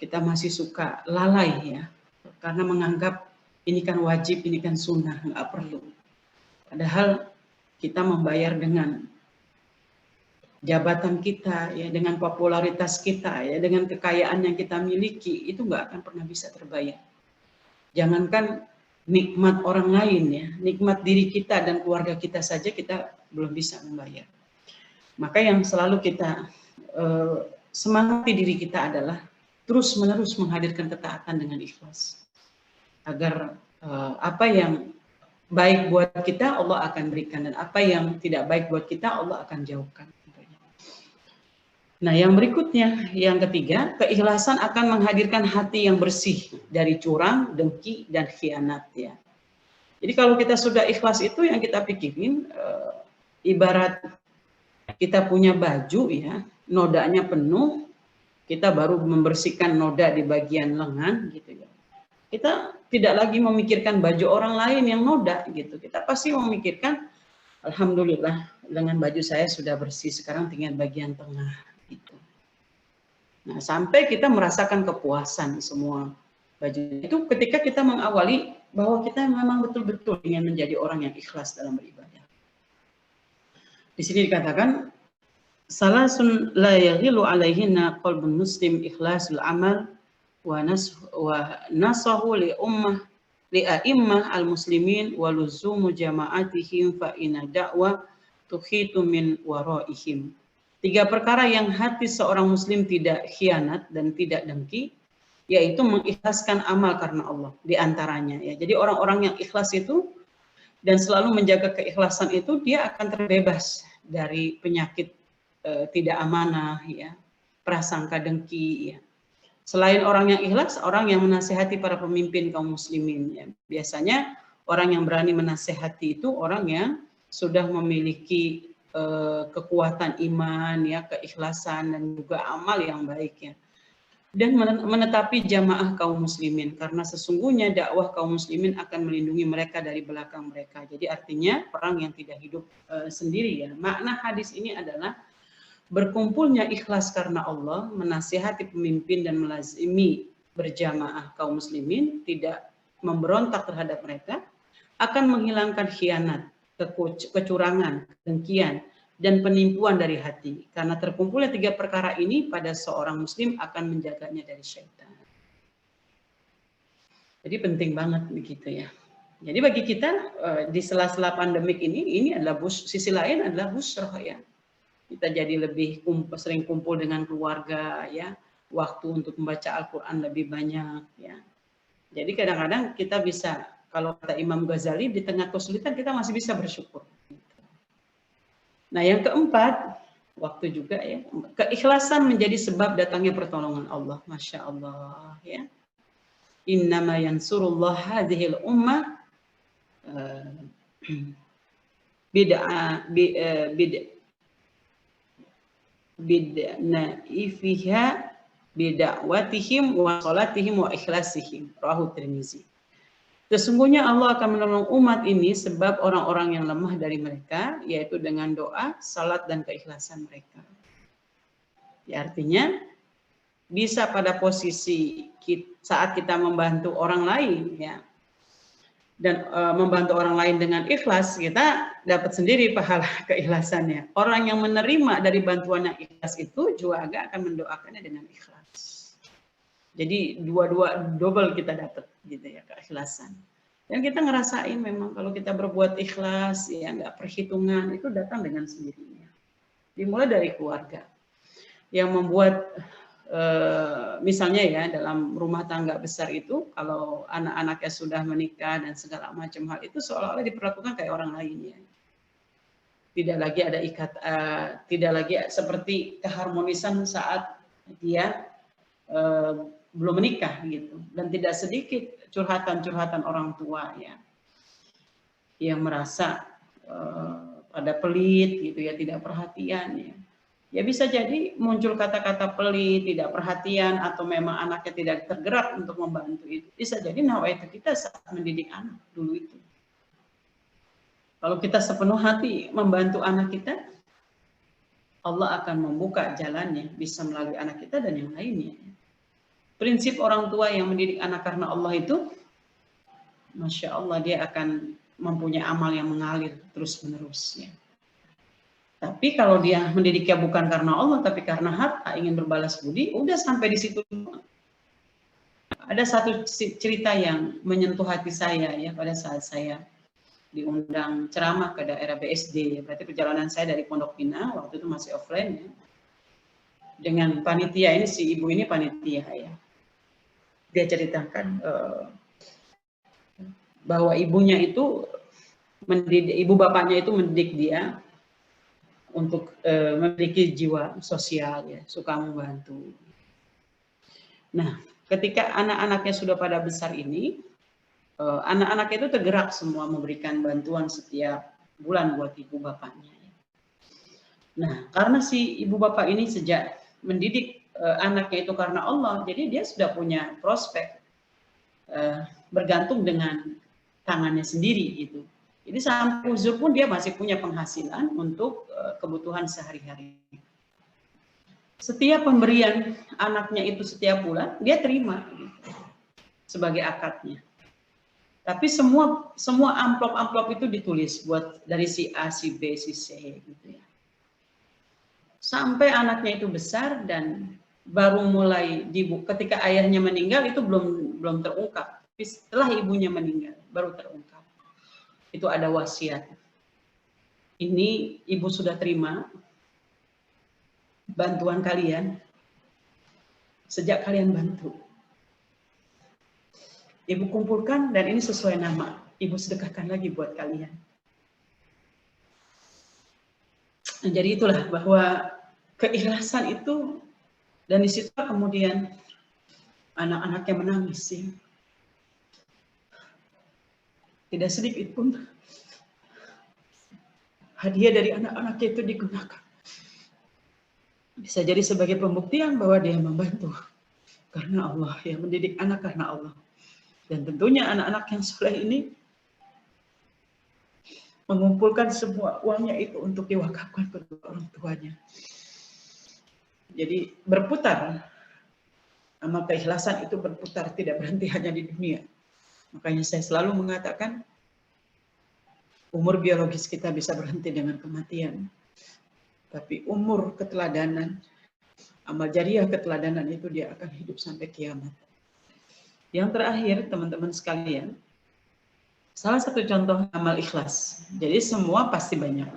S1: Kita masih suka lalai ya, karena menganggap ini kan wajib, ini kan sunnah, nggak perlu. Padahal kita membayar dengan jabatan kita, ya, dengan popularitas kita, ya, dengan kekayaan yang kita miliki, itu nggak akan pernah bisa terbayar. Jangankan nikmat orang lain ya, nikmat diri kita dan keluarga kita saja kita belum bisa membayar. Maka yang selalu kita semangati diri kita adalah terus-menerus menghadirkan ketaatan dengan ikhlas. Agar apa yang baik buat kita Allah akan berikan, dan apa yang tidak baik buat kita Allah akan jauhkan. Nah, yang berikutnya, yang ketiga, keikhlasan akan menghadirkan hati yang bersih dari curang, dengki, dan khianat. Ya. Jadi kalau kita sudah ikhlas itu yang kita pikirin, ibarat kita punya baju ya, nodanya penuh, kita baru membersihkan noda di bagian lengan gitu ya. Kita tidak lagi memikirkan baju orang lain yang noda gitu. Kita pasti memikirkan, alhamdulillah lengan baju saya sudah bersih, sekarang tinggal bagian tengah gitu. Nah, sampai kita merasakan kepuasan semua baju itu ketika kita mengawali bahwa kita memang betul-betul ingin menjadi orang yang ikhlas dalam beribadah. Di sini dikatakan salasun la yaghilu alaihinna qalbun muslim ikhlasul amal wa nasahu li a'immah al-muslimin wa luzumu jama'atihim fa inna da'wa tukhitu min waraihim. 3 perkara yang hati seorang muslim tidak khianat dan tidak dengki, yaitu mengikhlaskan amal karena Allah di antaranya ya. Jadi orang-orang yang ikhlas itu dan selalu menjaga keikhlasan itu, dia akan terbebas dari penyakit tidak amanah ya, prasangka dengki ya. Selain orang yang ikhlas, orang yang menasehati para pemimpin kaum muslimin ya. Biasanya orang yang berani menasehati itu orang yang sudah memiliki kekuatan iman ya, keikhlasan dan juga amal yang baik ya. Dan menetapi jamaah kaum muslimin, karena sesungguhnya dakwah kaum muslimin akan melindungi mereka dari belakang mereka. Jadi artinya perang yang tidak hidup sendiri ya. Makna hadis ini adalah berkumpulnya ikhlas karena Allah, menasihati pemimpin dan melazimi berjamaah kaum muslimin, tidak memberontak terhadap mereka, akan menghilangkan khianat, kecurangan, kedengkian, dan penipuan dari hati. Karena terkumpulnya 3 perkara ini pada seorang muslim akan menjaganya dari syaitan. Jadi penting banget begitu ya. Jadi bagi kita di sela-sela pandemik ini adalah sisi lain adalah busroh ya. Kita jadi lebih sering kumpul dengan keluarga ya, waktu untuk membaca Al-Quran lebih banyak ya. Jadi kadang-kadang kita bisa, kalau kata Imam Ghazali, di tengah kesulitan kita masih bisa bersyukur. Nah yang keempat, waktu juga ya, keikhlasan menjadi sebab datangnya pertolongan Allah. Masya Allah ya. Innama yansurullah hadhil ummah bid'naifiha bid'awatihim wa salatihim wa ikhlasihim. Rawahu Tirmizi. Sesungguhnya Allah akan menolong umat ini sebab orang-orang yang lemah dari mereka, yaitu dengan doa, salat, dan keikhlasan mereka. Ya, artinya bisa pada posisi saat kita membantu orang lain, ya, dan membantu orang lain dengan ikhlas, kita dapat sendiri pahala keikhlasannya. Orang yang menerima dari bantuan yang ikhlas itu juga akan mendoakannya dengan ikhlas. Jadi dua-dua double kita dapat gitu ya, keikhlasan. Dan kita ngerasain memang kalau kita berbuat ikhlas ya, nggak perhitungan, itu datang dengan sendirinya. Dimulai dari keluarga yang membuat misalnya ya dalam rumah tangga besar itu, kalau anak-anaknya sudah menikah dan segala macam hal itu seolah-olah diperlakukan kayak orang lain ya. Tidak lagi ada tidak lagi seperti keharmonisan saat dia belum menikah gitu. Dan tidak sedikit curhatan-curhatan orang tua ya yang merasa pada pelit gitu ya, tidak perhatian ya. Ya bisa jadi muncul kata-kata pelit, tidak perhatian, atau memang anaknya tidak tergerak untuk membantu itu. Bisa jadi nawaitu kita saat mendidik anak dulu itu. Kalau kita sepenuh hati membantu anak kita, Allah akan membuka jalannya, bisa melalui anak kita dan yang lainnya. Prinsip orang tua yang mendidik anak karena Allah itu, Masya Allah, dia akan mempunyai amal yang mengalir terus-menerus. Ya. Tapi kalau dia mendidiknya bukan karena Allah, tapi karena harta, ingin berbalas budi, udah sampai di situ. Ada satu cerita yang menyentuh hati saya ya pada saat saya diundang ceramah ke daerah BSD. Berarti perjalanan saya dari Pondok Pinang, waktu itu masih offline ya. dengan panitia ini, si ibu ini panitia ya. Dia ceritakan bahwa ibunya itu mendidik, ibu bapaknya itu mendidik dia untuk memiliki jiwa sosial ya, suka membantu. Nah, ketika anak-anaknya sudah pada besar ini, anak-anaknya itu tergerak semua memberikan bantuan setiap bulan buat ibu bapaknya. Nah, karena si ibu bapak ini sejak mendidik anaknya itu karena Allah, jadi dia sudah punya prospek bergantung dengan tangannya sendiri gitu. Jadi sampai uzur pun dia masih punya penghasilan untuk kebutuhan sehari-hari. Setiap pemberian anaknya itu setiap bulan dia terima gitu, sebagai akadnya. Tapi semua amplop-amplop itu ditulis buat dari si A, si B, si C gitu ya. Sampai anaknya itu besar dan baru mulai ketika ayahnya meninggal itu belum terungkap. Tapi setelah ibunya meninggal baru terungkap. Itu ada wasiat. Ini ibu sudah terima bantuan kalian sejak kalian bantu. Ibu kumpulkan dan ini sesuai nama. Ibu sedekahkan lagi buat kalian. Nah, jadi itulah bahwa keikhlasan itu, dan di situ kemudian anak-anaknya menangis sih. Tidak sedikit pun hadiah dari anak-anaknya itu digunakan. Bisa jadi sebagai pembuktian bahwa dia membantu karena Allah, ya, mendidik anak karena Allah. Dan tentunya anak-anak yang soleh ini mengumpulkan semua uangnya itu untuk diwakafkan kepada orang tuanya. Jadi berputar, amal keikhlasan itu berputar, tidak berhenti hanya di dunia. Makanya saya selalu mengatakan, umur biologis kita bisa berhenti dengan kematian. Tapi umur keteladanan, amal jariah keteladanan itu dia akan hidup sampai kiamat. Yang terakhir, teman-teman sekalian, salah satu contoh amal ikhlas. Jadi semua pasti banyak.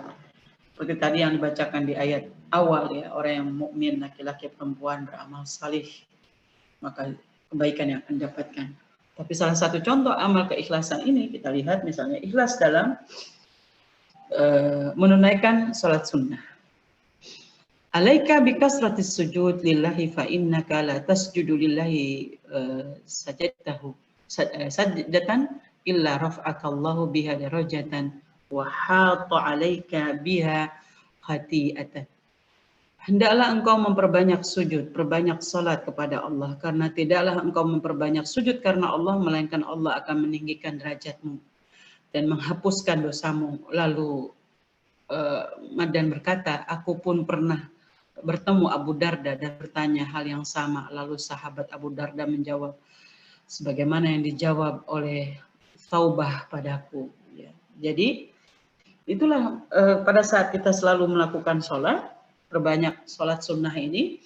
S1: Seperti tadi yang dibacakan di ayat awal ya, orang yang mukmin laki-laki perempuan beramal salih, maka kebaikan yang akan dapatkan. Tapi salah satu contoh amal keikhlasan ini kita lihat misalnya ikhlas dalam menunaikan sholat sunnah. Alaika bikasratis sujud lillahi fa innaka la tasjudu lillahi sajdatan illa raf'akallahu biha darajatan wa hatta 'alaika biha khati'atan. Hendaklah engkau memperbanyak sujud, perbanyak salat kepada Allah, karena tidaklah engkau memperbanyak sujud karena Allah, melainkan Allah akan meninggikan derajatmu dan menghapuskan dosamu. Lalu Madan berkata, aku pun pernah bertemu Abu Darda dan bertanya hal yang sama. Lalu sahabat Abu Darda menjawab sebagaimana yang dijawab oleh Taubah padaku. Ya. Jadi itulah pada saat kita selalu melakukan sholat, perbanyak sholat sunnah ini,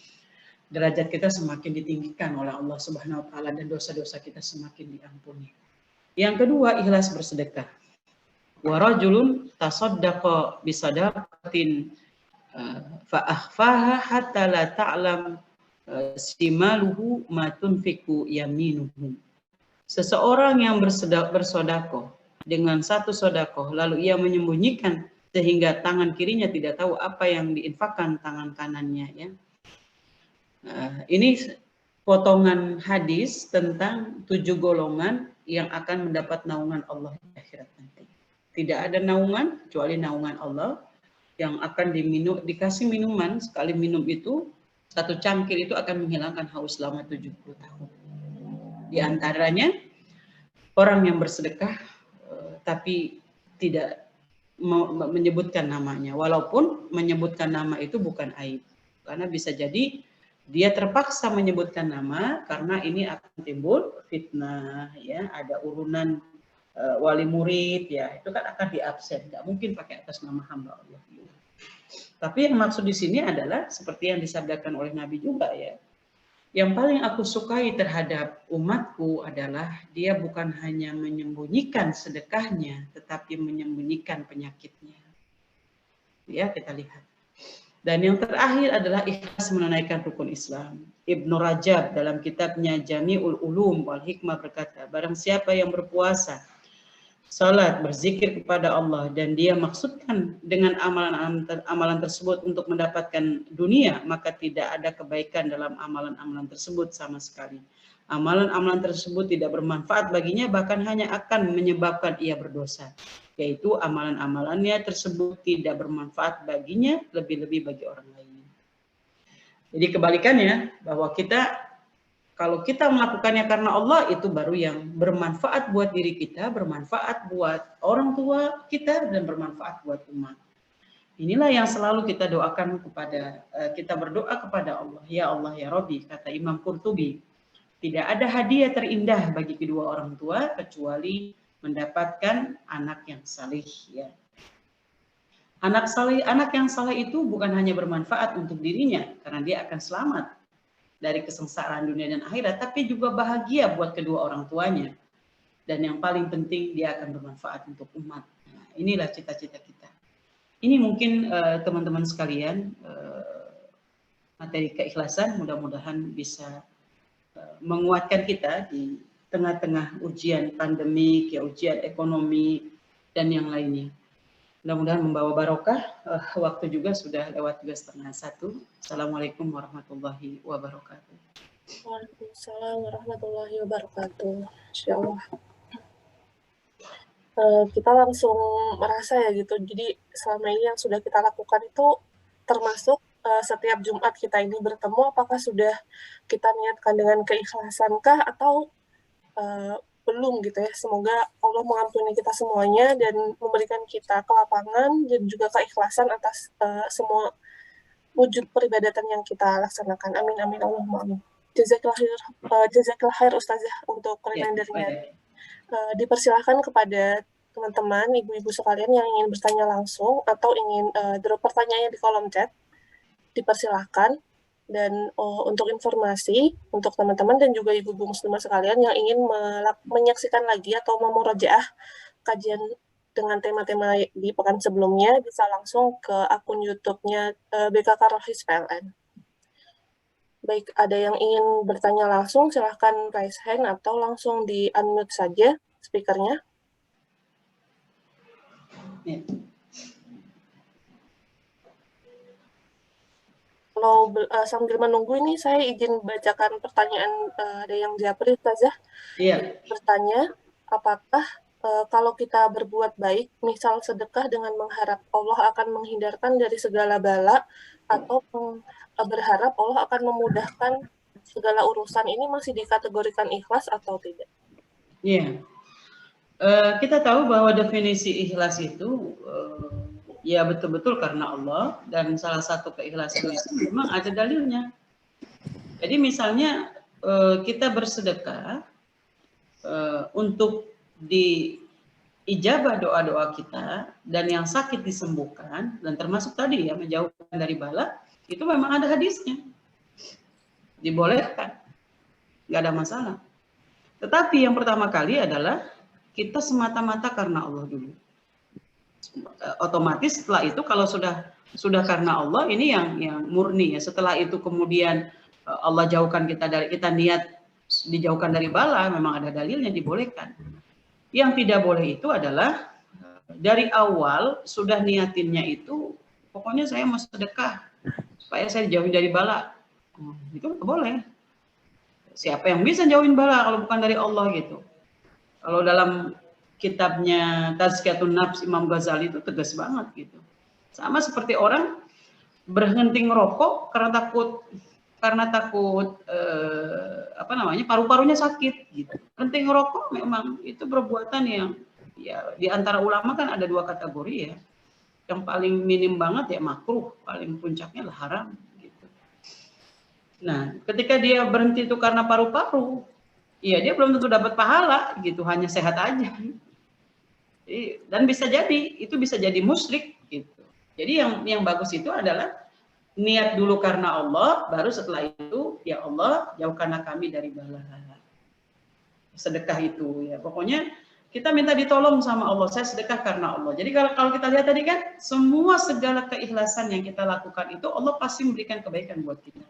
S1: derajat kita semakin ditinggikan oleh Allah Subhanahu Wa Taala dan dosa-dosa kita semakin diampuni. Yang kedua, ikhlas bersedekah. Wa rajulun tasaddaqa bisadaqatin fa akhfaha hatta la ta'lam simaluhu ma tunfiqu yaminuhu. Seseorang yang bersedekah dengan satu sedekah lalu ia menyembunyikan sehingga tangan kirinya tidak tahu apa yang diinfakkan tangan kanannya ya. Ini potongan hadis tentang 7 golongan yang akan mendapat naungan Allah di akhirat nanti. Tidak ada naungan kecuali naungan Allah yang akan dikasih minuman, sekali minum itu, satu cangkir itu akan menghilangkan haus selama 70 tahun. Di antaranya orang yang bersedekah tapi tidak menyebutkan namanya, walaupun menyebutkan nama itu bukan aib, karena bisa jadi dia terpaksa menyebutkan nama karena ini akan timbul fitnah ya, ada urunan wali murid ya, itu kan akan diabsen, nggak mungkin pakai atas nama hamba Allah. Tapi yang maksud di sini adalah seperti yang disabdakan oleh Nabi juga ya. Yang paling aku sukai terhadap umatku adalah dia bukan hanya menyembunyikan sedekahnya, tetapi menyembunyikan penyakitnya. Ya, kita lihat. Dan yang terakhir adalah ikhlas menunaikan rukun Islam. Ibnu Rajab dalam kitabnya Jami'ul Ulum wal Hikmah berkata, barang siapa yang berpuasa, salat, berzikir kepada Allah, dan dia maksudkan dengan amalan tersebut untuk mendapatkan dunia, maka tidak ada kebaikan dalam amalan-amalan tersebut sama sekali. Amalan-amalan tersebut tidak bermanfaat baginya, bahkan hanya akan menyebabkan ia berdosa. Yaitu amalan-amalannya tersebut tidak bermanfaat baginya, lebih-lebih bagi orang lain. Jadi kebalikannya, bahwa kalau kita melakukannya karena Allah, itu baru yang bermanfaat buat diri kita, bermanfaat buat orang tua kita, dan bermanfaat buat umat. Inilah yang selalu kita doakan kita berdoa kepada Allah. Ya Allah, ya Rabbi, kata Imam Qurtubi, tidak ada hadiah terindah bagi kedua orang tua kecuali mendapatkan anak yang salih. Ya. Anak yang saleh itu bukan hanya bermanfaat untuk dirinya, karena dia akan selamat dari kesengsaraan dunia dan akhirat, tapi juga bahagia buat kedua orang tuanya. Dan yang paling penting, dia akan bermanfaat untuk umat. Nah, inilah cita-cita kita. Ini mungkin teman-teman sekalian, materi keikhlasan mudah-mudahan bisa menguatkan kita di tengah-tengah ujian pandemik, ya, ujian ekonomi, dan yang lainnya. Mudah-mudahan membawa barokah. Waktu juga sudah lewat juga 12:30. Assalamualaikum warahmatullahi wabarakatuh.
S2: Waalaikumsalam warahmatullahi wabarakatuh. Insyaallah. Kita langsung merasa ya gitu. Jadi selama ini yang sudah kita lakukan itu termasuk setiap Jumat kita ini bertemu, apakah sudah kita niatkan dengan keikhlasankah atau belum gitu ya. Semoga Allah mengampuni kita semuanya dan memberikan kita kelapangan dan juga keikhlasan atas semua wujud peribadatan yang kita laksanakan. Amin amin Allahumma amin. Jazakallah khair Ustazah untuk remindernya. Dipersilahkan kepada teman-teman, ibu-ibu sekalian yang ingin bertanya langsung atau ingin drop pertanyaannya di kolom chat, dipersilahkan. Dan untuk informasi untuk teman-teman dan juga ibu-ibu muslimah sekalian yang ingin menyaksikan lagi atau memurojaah kajian dengan tema-tema di pekan sebelumnya, bisa langsung ke akun YouTube-nya BKK Rohis PLN. Baik, ada yang ingin bertanya langsung, silahkan raise hand atau langsung di unmute saja speakernya. Kalau sambil menunggu ini, saya izin bacakan pertanyaan ada yang Japri, Ustazah.
S1: Iya.
S2: Bertanya, apakah kalau kita berbuat baik, misal sedekah dengan mengharap Allah akan menghindarkan dari segala bala, atau berharap Allah akan memudahkan segala urusan, ini masih dikategorikan ikhlas atau tidak?
S1: Iya. Kita tahu bahwa definisi ikhlas itu ya betul-betul karena Allah, dan salah satu keikhlasan itu memang ada dalilnya. Jadi misalnya kita bersedekah untuk diijabah doa-doa kita, dan yang sakit disembuhkan, dan termasuk tadi ya menjauhkan dari bala, itu memang ada hadisnya, dibolehkan, nggak ada masalah. Tetapi yang pertama kali adalah kita semata-mata karena Allah dulu. Otomatis setelah itu kalau sudah karena Allah, ini yang murni ya. Setelah itu kemudian Allah jauhkan kita niat dijauhkan dari bala, memang ada dalilnya, dibolehkan. Yang tidak boleh itu adalah dari awal sudah niatinnya itu pokoknya saya mau sedekah supaya saya dijauhin dari bala. Itu nggak boleh. Siapa yang bisa jauhin bala kalau bukan dari Allah gitu. Kalau dalam kitabnya Tazkiyatun Nafs Imam Ghazali itu tegas banget gitu. Sama seperti orang berhenti ngerokok karena takut paru-parunya sakit gitu. Berhenti ngerokok memang itu perbuatan yang ya di antara ulama kan ada dua kategori ya. Yang paling minim banget ya makruh, paling puncaknya lah haram gitu. Nah, ketika dia berhenti itu karena paru-paru, ya dia belum tentu dapat pahala gitu, hanya sehat aja. Dan bisa jadi musyrik gitu. Jadi yang bagus itu adalah niat dulu karena Allah, baru setelah itu ya Allah jauhkanlah kami dari bala. Sedekah itu ya. Pokoknya kita minta ditolong sama Allah, saya sedekah karena Allah. Jadi kalau kita lihat tadi kan, semua segala keikhlasan yang kita lakukan itu Allah pasti memberikan kebaikan buat kita.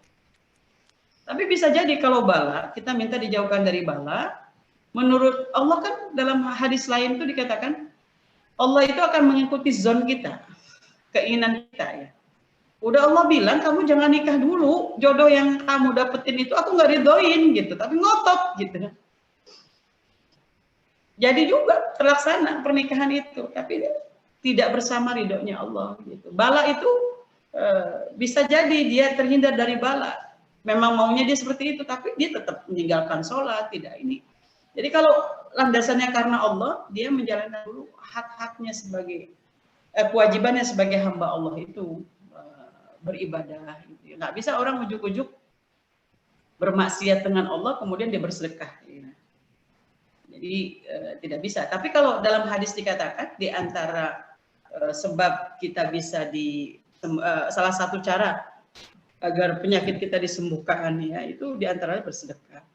S1: Tapi bisa jadi kalau bala, kita minta dijauhkan dari bala, menurut Allah kan dalam hadis lain itu dikatakan, Allah itu akan mengikuti zon kita, keinginan kita ya. Udah Allah bilang, kamu jangan nikah dulu, jodoh yang kamu dapetin itu aku nggak ridoin gitu, tapi ngotot gitu. Jadi juga terlaksana pernikahan itu, tapi tidak bersama ridhonya Allah gitu. Bala itu bisa jadi dia terhindar dari bala. Memang maunya dia seperti itu, tapi dia tetap meninggalkan sholat, tidak ini. Jadi kalau landasannya karena Allah, dia menjalankan dulu hak-haknya sebagai kewajibannya sebagai hamba Allah itu. Beribadah gitu. Nggak bisa orang ujuk-ujuk bermaksiat dengan Allah kemudian dia bersedekah ya. Jadi tidak bisa. Tapi kalau dalam hadis dikatakan di antara sebab kita bisa salah satu cara agar penyakit kita disembuhkan ya itu di antaranya bersedekah.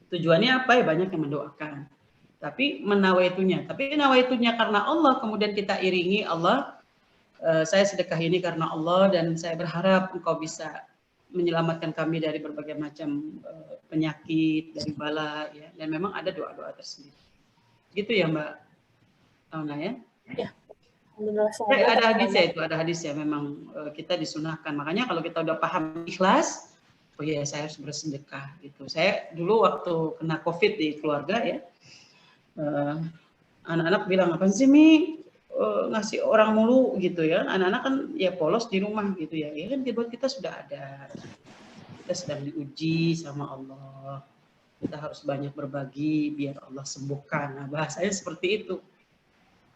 S1: Tujuannya apa ya? Banyak yang mendoakan. Tapi menawaitunya. Tapi nawaitunya karena Allah kemudian kita iringi Allah. Saya sedekah ini karena Allah dan saya berharap engkau bisa menyelamatkan kami dari berbagai macam penyakit, dari bala ya. Dan memang ada doa-doa tersendiri. Gitu ya Mbak Auna ya?
S2: Ya. Alhamdulillah.
S1: Ada hadisnya itu, ada hadisnya memang kita disunahkan. Makanya kalau kita udah paham ikhlas, oh iya saya harus bersedekah gitu. Saya dulu waktu kena COVID di keluarga ya, anak-anak bilang apa sih Mi? Ngasih orang mulu gitu ya, anak-anak kan ya polos di rumah gitu ya, ya kan buat kita sudah ada, kita sedang diuji sama Allah, kita harus banyak berbagi biar Allah sembuhkan. Nah bahasanya seperti itu,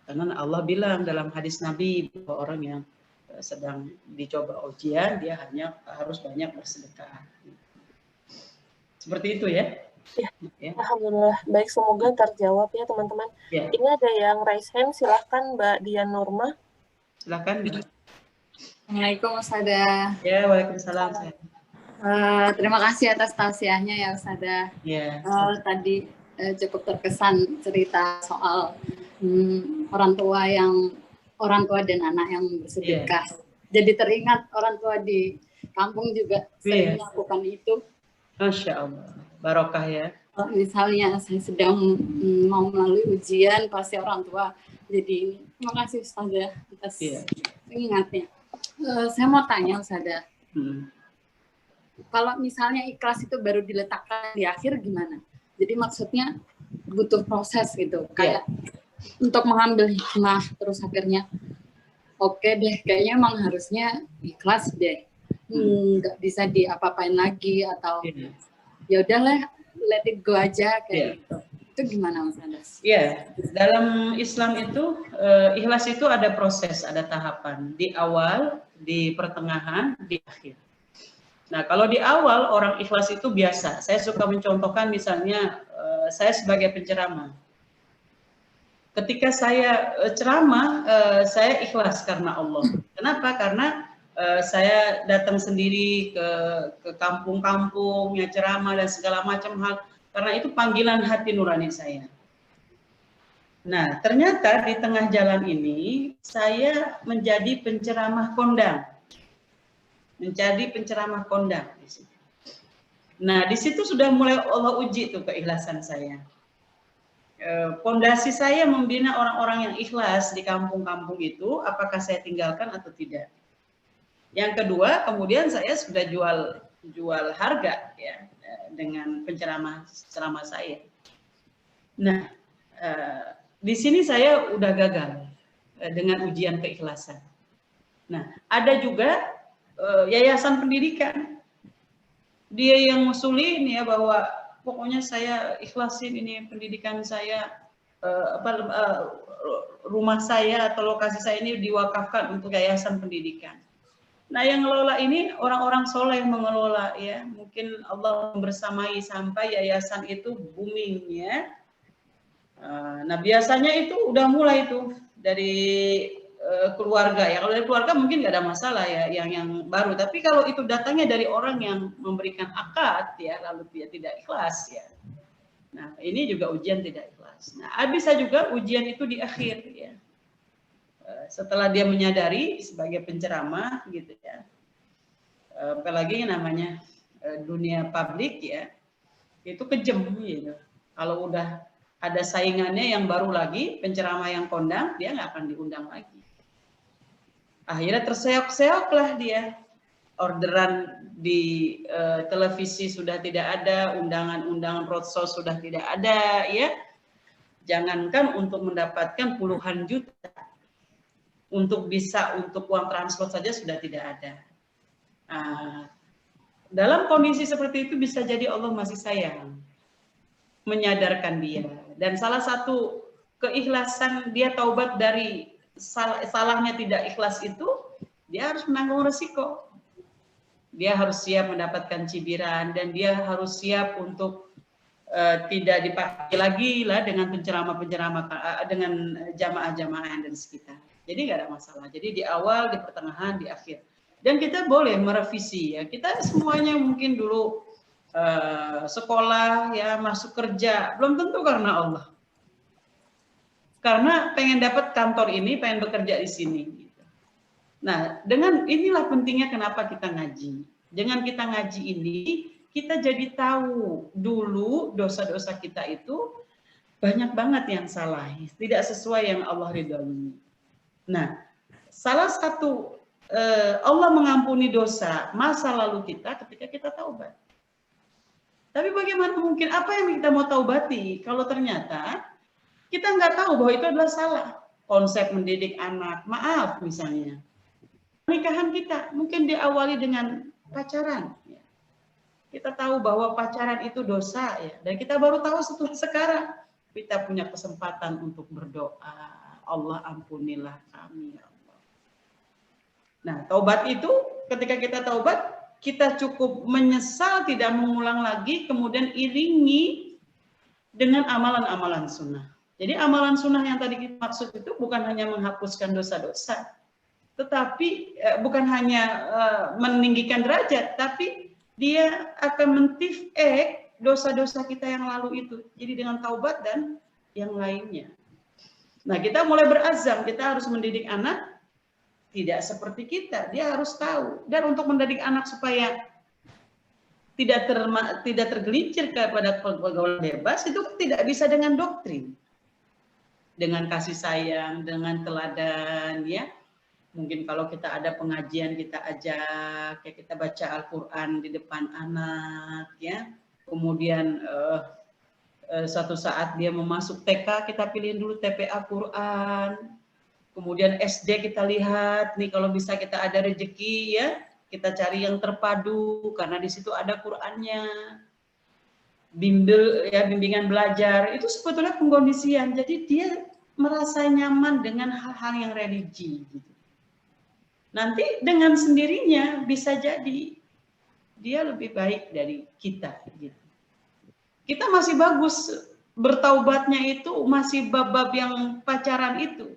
S1: karena Allah bilang dalam hadis Nabi bahwa orang yang sedang dicoba ujian dia hanya harus banyak bersedekah. Seperti itu ya.
S2: Ya. Alhamdulillah, baik, semoga terjawab ya teman-teman. Ya. Ini ada yang raise hand, silahkan Mbak Dian Nurma.
S1: Silahkan.
S3: Assalamualaikum Ustazah.
S1: Ya, waalaikumsalam.
S3: Terima kasih atas tausiahnya ya Ustazah.
S1: Ya.
S3: Tadi cukup terkesan cerita soal orang tua dan anak yang bersedekah. Jadi teringat orang tua di kampung juga sering melakukan itu.
S1: Masya Allah. Barokah ya.
S3: Misalnya saya sedang mau melalui ujian, pasti orang tua jadi terima kasih Ustazah atas ingatnya. Saya mau tanya Ustazah, kalau misalnya ikhlas itu baru diletakkan di akhir gimana? Jadi maksudnya butuh proses gitu, kayak untuk mengambil hikmah terus akhirnya oke deh, kayaknya emang harusnya ikhlas deh, nggak bisa diapa-apain lagi atau ya udahlah let it go aja kayak gitu. Itu gimana Mas Andas?
S1: Ya, dalam Islam itu ikhlas itu ada proses, ada tahapan. Di awal, di pertengahan, di akhir. Nah, kalau di awal orang ikhlas itu biasa. Saya suka mencontohkan misalnya saya sebagai penceramah. Ketika saya ceramah, saya ikhlas karena Allah. Kenapa? Karena saya datang sendiri ke kampung-kampung, ya ceramah dan segala macam hal, karena itu panggilan hati nurani saya. Nah, ternyata di tengah jalan ini saya menjadi penceramah kondang, Nah, di situ sudah mulai Allah uji tuh keikhlasan saya. Pondasi saya membina orang-orang yang ikhlas di kampung-kampung itu, apakah saya tinggalkan atau tidak? Yang kedua, kemudian saya sudah jual harga ya dengan penceramah saya. Nah, di sini saya udah gagal dengan ujian keikhlasan. Nah, ada juga yayasan pendidikan. Dia yang ngusulin ya bahwa pokoknya saya ikhlasin ini pendidikan saya, rumah saya atau lokasi saya ini diwakafkan untuk yayasan pendidikan. Nah, yang ngelola ini orang-orang soleh yang mengelola ya. Mungkin Allah bersamai sampai yayasan itu booming ya. Nah, biasanya itu udah mulai tuh dari keluarga ya. Kalau dari keluarga mungkin nggak ada masalah ya yang baru. Tapi kalau itu datangnya dari orang yang memberikan akad ya, lalu dia tidak ikhlas ya. Nah, ini juga ujian tidak ikhlas. Nah, bisa juga ujian itu di akhir ya. Setelah dia menyadari sebagai penceramah gitu ya. Apalagi namanya dunia publik ya. Itu kejam gitu. Kalau udah ada saingannya yang baru lagi, penceramah yang kondang, dia nggak akan diundang lagi. Akhirnya terseok-seok lah dia. Orderan di televisi sudah tidak ada, undangan-undangan roadshow sudah tidak ada, ya. Jangankan untuk mendapatkan puluhan juta, untuk uang transport saja sudah tidak ada. Dalam kondisi seperti itu bisa jadi Allah masih sayang, menyadarkan dia. Dan salah satu keikhlasan dia taubat dari salahnya tidak ikhlas itu, dia harus menanggung resiko. Dia harus siap mendapatkan cibiran dan dia harus siap untuk tidak dipakai lagi lah dengan penceramah-penceramah, dengan jamaah-jamaah yang dari sekitar. Jadi nggak ada masalah. Jadi di awal, di pertengahan, di akhir. Dan kita boleh merevisi ya. Kita semuanya mungkin dulu sekolah ya, masuk kerja, belum tentu karena Allah. Karena pengen dapat kantor ini, pengen bekerja di sini. Nah, dengan inilah pentingnya kenapa kita ngaji. Dengan kita ngaji ini, kita jadi tahu dulu dosa-dosa kita itu banyak banget yang salah, tidak sesuai yang Allah ridhoi. Nah, salah satu Allah mengampuni dosa masa lalu kita ketika kita taubat. Tapi bagaimana mungkin apa yang kita mau taubati kalau ternyata kita nggak tahu bahwa itu adalah salah. Konsep mendidik anak, maaf misalnya. Pernikahan kita mungkin diawali dengan pacaran. Kita tahu bahwa pacaran itu dosa ya, dan kita baru tahu setelah sekarang. Kita punya kesempatan untuk berdoa, Allah ampunilah kami ya Allah. Nah, taubat itu ketika kita taubat, kita cukup menyesal, tidak mengulang lagi, kemudian iringi dengan amalan-amalan sunnah. Jadi amalan sunnah yang tadi kita maksud itu bukan hanya menghapuskan dosa-dosa, tetapi bukan hanya meninggikan derajat, tapi dia akan mentifek dosa-dosa kita yang lalu itu. Jadi dengan taubat dan yang lainnya. Nah, kita mulai berazam, kita harus mendidik anak tidak seperti kita. Dia harus tahu. Dan untuk mendidik anak supaya tidak tergelincir kepada pergaulan bebas, itu tidak bisa dengan doktrin. Dengan kasih sayang, dengan teladan, ya. Mungkin kalau kita ada pengajian kita ajak, ya kita baca Al-Quran di depan anak, ya. Kemudian suatu saat dia mau masuk TK, kita pilihin dulu TPA Quran. Kemudian SD kita lihat, nih kalau bisa kita ada rezeki, ya kita cari yang terpadu karena di situ ada Qurannya. Bimbingan belajar itu sebetulnya pengkondisian. Jadi dia merasa nyaman dengan hal-hal yang religi. Gitu. Nanti dengan sendirinya bisa jadi dia lebih baik dari kita. Gitu. Kita masih bagus bertaubatnya itu masih bab-bab yang pacaran itu.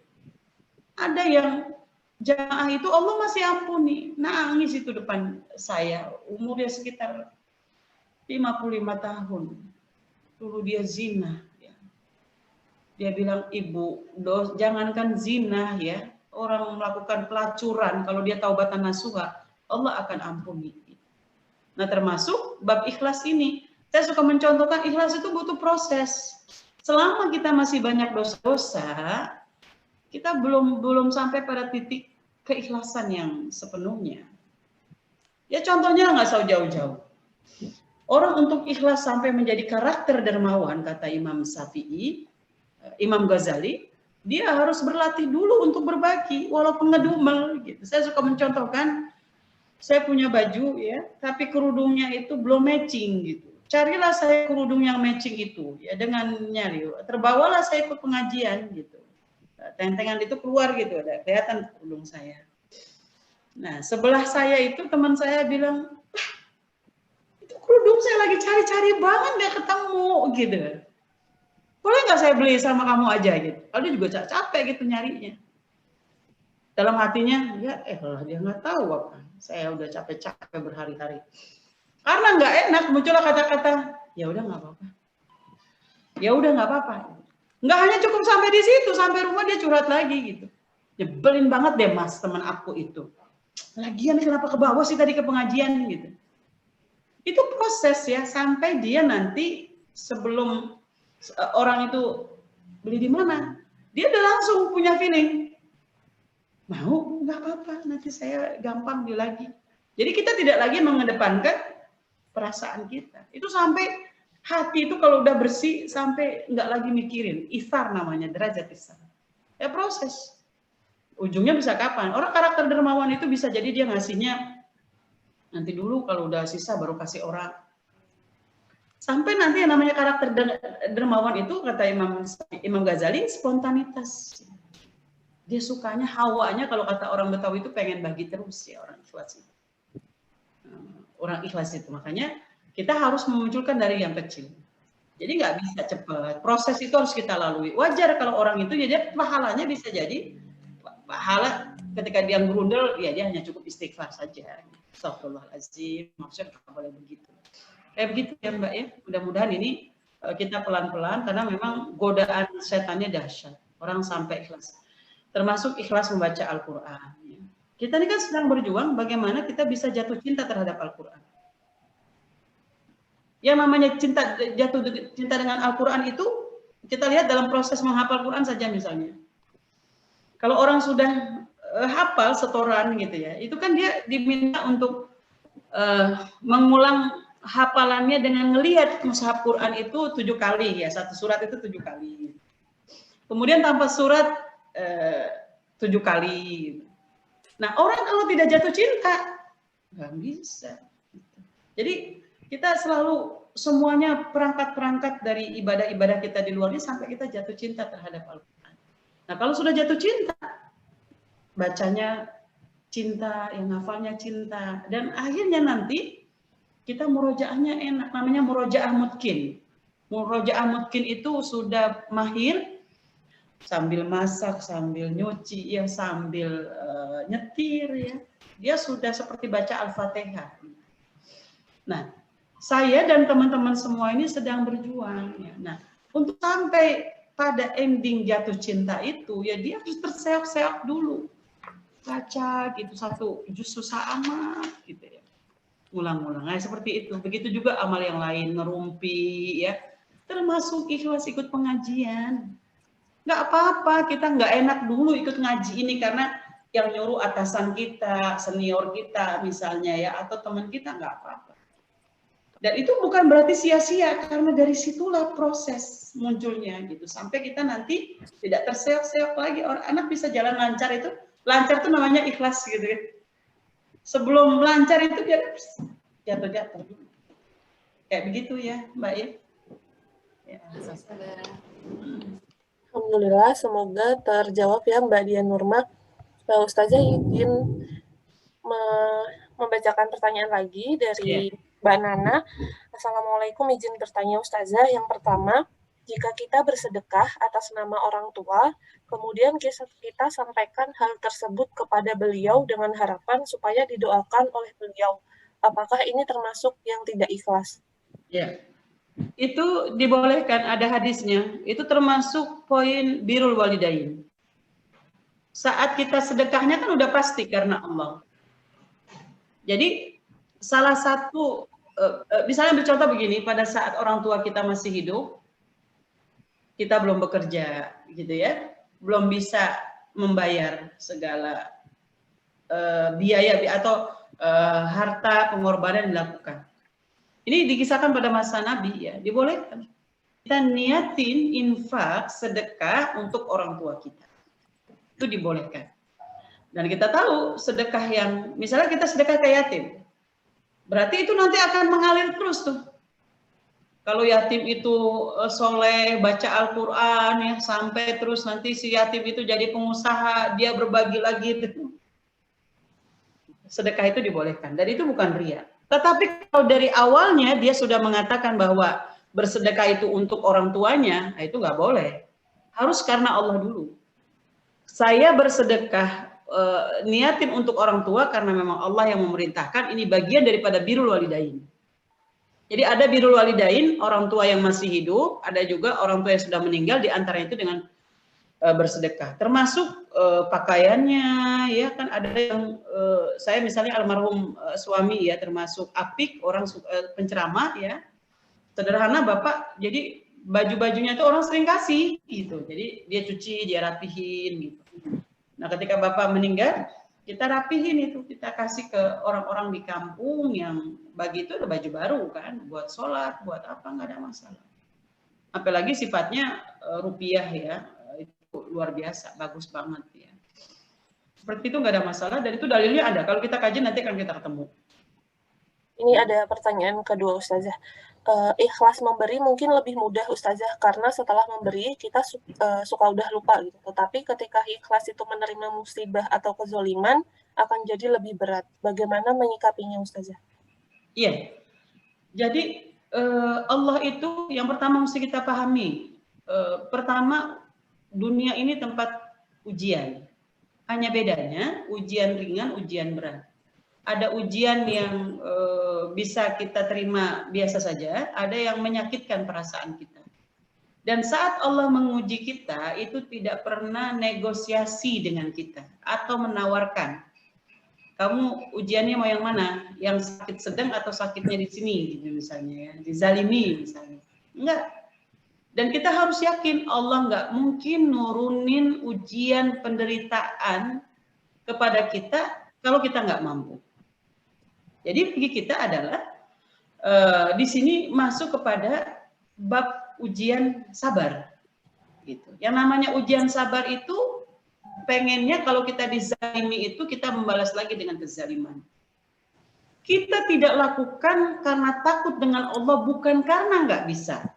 S1: Ada yang jamaah itu Allah masih ampuni. Nangis itu depan saya. Umurnya sekitar 55 tahun. Dulu dia zina. Ya. Dia bilang, ibu, jangankan zina ya. Orang melakukan pelacuran, kalau dia taubatan nasuha, Allah akan ampuni. Nah termasuk bab ikhlas ini. Saya suka mencontohkan ikhlas itu butuh proses. Selama kita masih banyak dosa-dosa, kita belum sampai pada titik keikhlasan yang sepenuhnya. Ya contohnya nggak usah jauh-jauh. Orang untuk ikhlas sampai menjadi karakter dermawan, kata Imam Syafi'i, Imam Ghazali, dia harus berlatih dulu untuk berbagi, walaupun ngedumel. Gitu. Saya suka mencontohkan, saya punya baju ya, tapi kerudungnya itu belum matching gitu. Carilah saya kerudung yang matching itu, ya dengan nyari. Terbawalah saya ikut pengajian gitu. Tentengan itu keluar gitu, ada kelihatan kerudung saya. Nah, sebelah saya itu teman saya bilang, itu kerudung saya lagi cari-cari banget nggak ketemu gitu. Boleh nggak saya beli sama kamu aja gitu? Kalau dia juga capek gitu nyarinya. Dalam hatinya, ya dia nggak tahu apa. Saya udah capek-capek berhari-hari. Karena nggak enak muncullah kata-kata, ya udah nggak apa-apa. Ya udah nggak apa-apa. Nggak hanya cukup sampai di situ, sampai rumah dia curhat lagi gitu. Nyebelin banget deh mas teman aku itu. Lagian kenapa ke bawah sih tadi ke pengajian gitu. Itu proses ya, sampai dia nanti sebelum orang itu beli di mana, dia udah langsung punya feeling. Mau, nggak apa-apa, nanti saya gampang beli lagi. Jadi kita tidak lagi mengedepankan perasaan kita. Itu sampai hati itu kalau udah bersih, sampai nggak lagi mikirin. Ithar namanya, derajat ithar. Ya proses. Ujungnya bisa kapan? Orang karakter dermawan itu bisa jadi dia ngasihnya nanti dulu, kalau udah sisa baru kasih orang. Sampai nanti yang namanya karakter dermawan itu, kata Imam Ghazali, spontanitas. Dia sukanya hawanya, kalau kata orang Betawi itu pengen bagi terus ya, orang ikhlas itu. Orang ikhlas itu. Makanya kita harus memunculkan dari yang kecil. Jadi nggak bisa cepat. Proses itu harus kita lalui. Wajar kalau orang itu jadi pahalanya bisa jadi pahala ketika dia gerundel, ya dia hanya cukup istighfar saja. Astagfirullahaladzim, maksudnya nggak boleh begitu. Kayak begitu ya Mbak ya. Mudah-mudahan ini kita pelan-pelan, karena memang godaan setannya dahsyat. Orang sampai ikhlas. Termasuk ikhlas membaca Al-Quran. Ya. Kita ini kan sedang berjuang bagaimana kita bisa jatuh cinta terhadap Al-Quran. Yang namanya jatuh cinta dengan Al-Quran itu, kita lihat dalam proses menghafal Quran saja misalnya. Kalau orang sudah hafal setoran gitu ya, itu kan dia diminta untuk mengulang hafalannya dengan melihat mushaf Quran itu 7 kali ya, satu surat itu 7 kali. Kemudian tanpa surat 7 kali. Nah orang kalau tidak jatuh cinta nggak bisa. Jadi kita selalu semuanya perangkat-perangkat dari ibadah-ibadah kita di luar ini sampai kita jatuh cinta terhadap Al-Quran. Nah kalau sudah jatuh cinta, bacanya cinta, yang hafalnya cinta, dan akhirnya nanti kita murojaahnya enak, namanya murojaah mutkin. Murojaah mutkin itu sudah mahir, sambil masak, sambil nyuci, ya sambil nyetir, ya dia sudah seperti baca Al-Fatihah. Nah, saya dan teman-teman semua ini sedang berjuang. Ya. Nah, untuk sampai pada ending jatuh cinta itu, ya dia harus terseok-seok dulu. Baca gitu satu juz susah amat gitu ya. Ulang-ulang. Nah, seperti itu. Begitu juga amal yang lain, ngerumpi ya. Termasuk ikhlas ikut pengajian. Nggak apa-apa, kita nggak enak dulu ikut ngaji ini karena yang nyuruh atasan kita, senior kita misalnya ya, atau teman kita, nggak apa-apa. Dan itu bukan berarti sia-sia, karena dari situlah proses munculnya gitu. Sampai kita nanti tidak terseok-seok lagi, orang anak bisa jalan lancar itu. Lancar itu namanya ikhlas gitu kan. Sebelum lancar itu dia jatuh-jatuh. Kayak begitu ya Mbak ya.
S2: Alhamdulillah, semoga terjawab ya Mbak Dian Nurma. Ustazah izin membacakan pertanyaan lagi dari Mbak Nana. Assalamualaikum, izin bertanya Ustazah. Yang pertama, jika kita bersedekah atas nama orang tua, kemudian kita sampaikan hal tersebut kepada beliau dengan harapan supaya didoakan oleh beliau, apakah ini termasuk yang tidak ikhlas?
S1: Ya, itu dibolehkan, ada hadisnya. Itu termasuk poin birrul walidain. Saat kita sedekahnya kan udah pasti karena Allah. Jadi salah satu, misalnya bercontoh begini, pada saat orang tua kita masih hidup, kita belum bekerja gitu ya, belum bisa membayar segala biaya atau harta pengorbanan dilakukan. Ini dikisahkan pada masa Nabi ya, dibolehkan. Kita niatin infak sedekah untuk orang tua kita. Itu dibolehkan. Dan kita tahu sedekah yang, misalnya kita sedekah ke yatim, berarti itu nanti akan mengalir terus tuh. Kalau yatim itu soleh, baca Al-Quran ya, sampai terus nanti si yatim itu jadi pengusaha, dia berbagi lagi itu. Sedekah itu dibolehkan, dan itu bukan riya. Tetapi kalau dari awalnya dia sudah mengatakan bahwa bersedekah itu untuk orang tuanya, nah itu nggak boleh. Harus karena Allah dulu. Saya bersedekah niatin untuk orang tua karena memang Allah yang memerintahkan, ini bagian daripada birrul walidain. Jadi ada birrul walidain, orang tua yang masih hidup, ada juga orang tua yang sudah meninggal, di antara itu dengan bersedekah. Termasuk pakaiannya, ya kan ada yang saya misalnya almarhum suami ya, termasuk apik, orang penceramah ya, sederhana Bapak, jadi baju-bajunya itu orang sering kasih gitu. Jadi dia cuci, dia rapihin gitu. Nah, ketika Bapak meninggal, kita rapihin itu, kita kasih ke orang-orang di kampung yang bagi itu ada baju baru kan, buat sholat, buat apa, nggak ada masalah. Apalagi sifatnya rupiah ya, itu luar biasa, bagus banget ya. Seperti itu nggak ada masalah, dan itu dalilnya ada. Kalau kita kaji nanti akan kita ketemu.
S2: Ini ada pertanyaan kedua Ustazah. Ikhlas memberi mungkin lebih mudah Ustazah, karena setelah memberi kita suka udah lupa gitu. Tetapi ketika ikhlas itu menerima musibah atau kezoliman akan jadi lebih berat. Bagaimana menyikapinya Ustazah?
S1: Iya. Jadi Allah itu yang pertama mesti kita pahami. Pertama, dunia ini tempat ujian. Hanya bedanya ujian ringan, ujian berat. Ada ujian yang bisa kita terima biasa saja, ada yang menyakitkan perasaan kita. Dan saat Allah menguji kita, itu tidak pernah negosiasi dengan kita atau menawarkan. Kamu ujiannya mau yang mana? Yang sakit sedang atau sakitnya di sini, gitu misalnya ya, dizalimi misalnya. Enggak. Dan kita harus yakin Allah nggak mungkin nurunin ujian penderitaan kepada kita kalau kita nggak mampu. Jadi bagi kita adalah di sini masuk kepada bab ujian sabar. Gitu. Yang namanya ujian sabar itu pengennya kalau kita dizalimi itu kita membalas lagi dengan kezaliman. Kita tidak lakukan karena takut dengan Allah, bukan karena nggak bisa.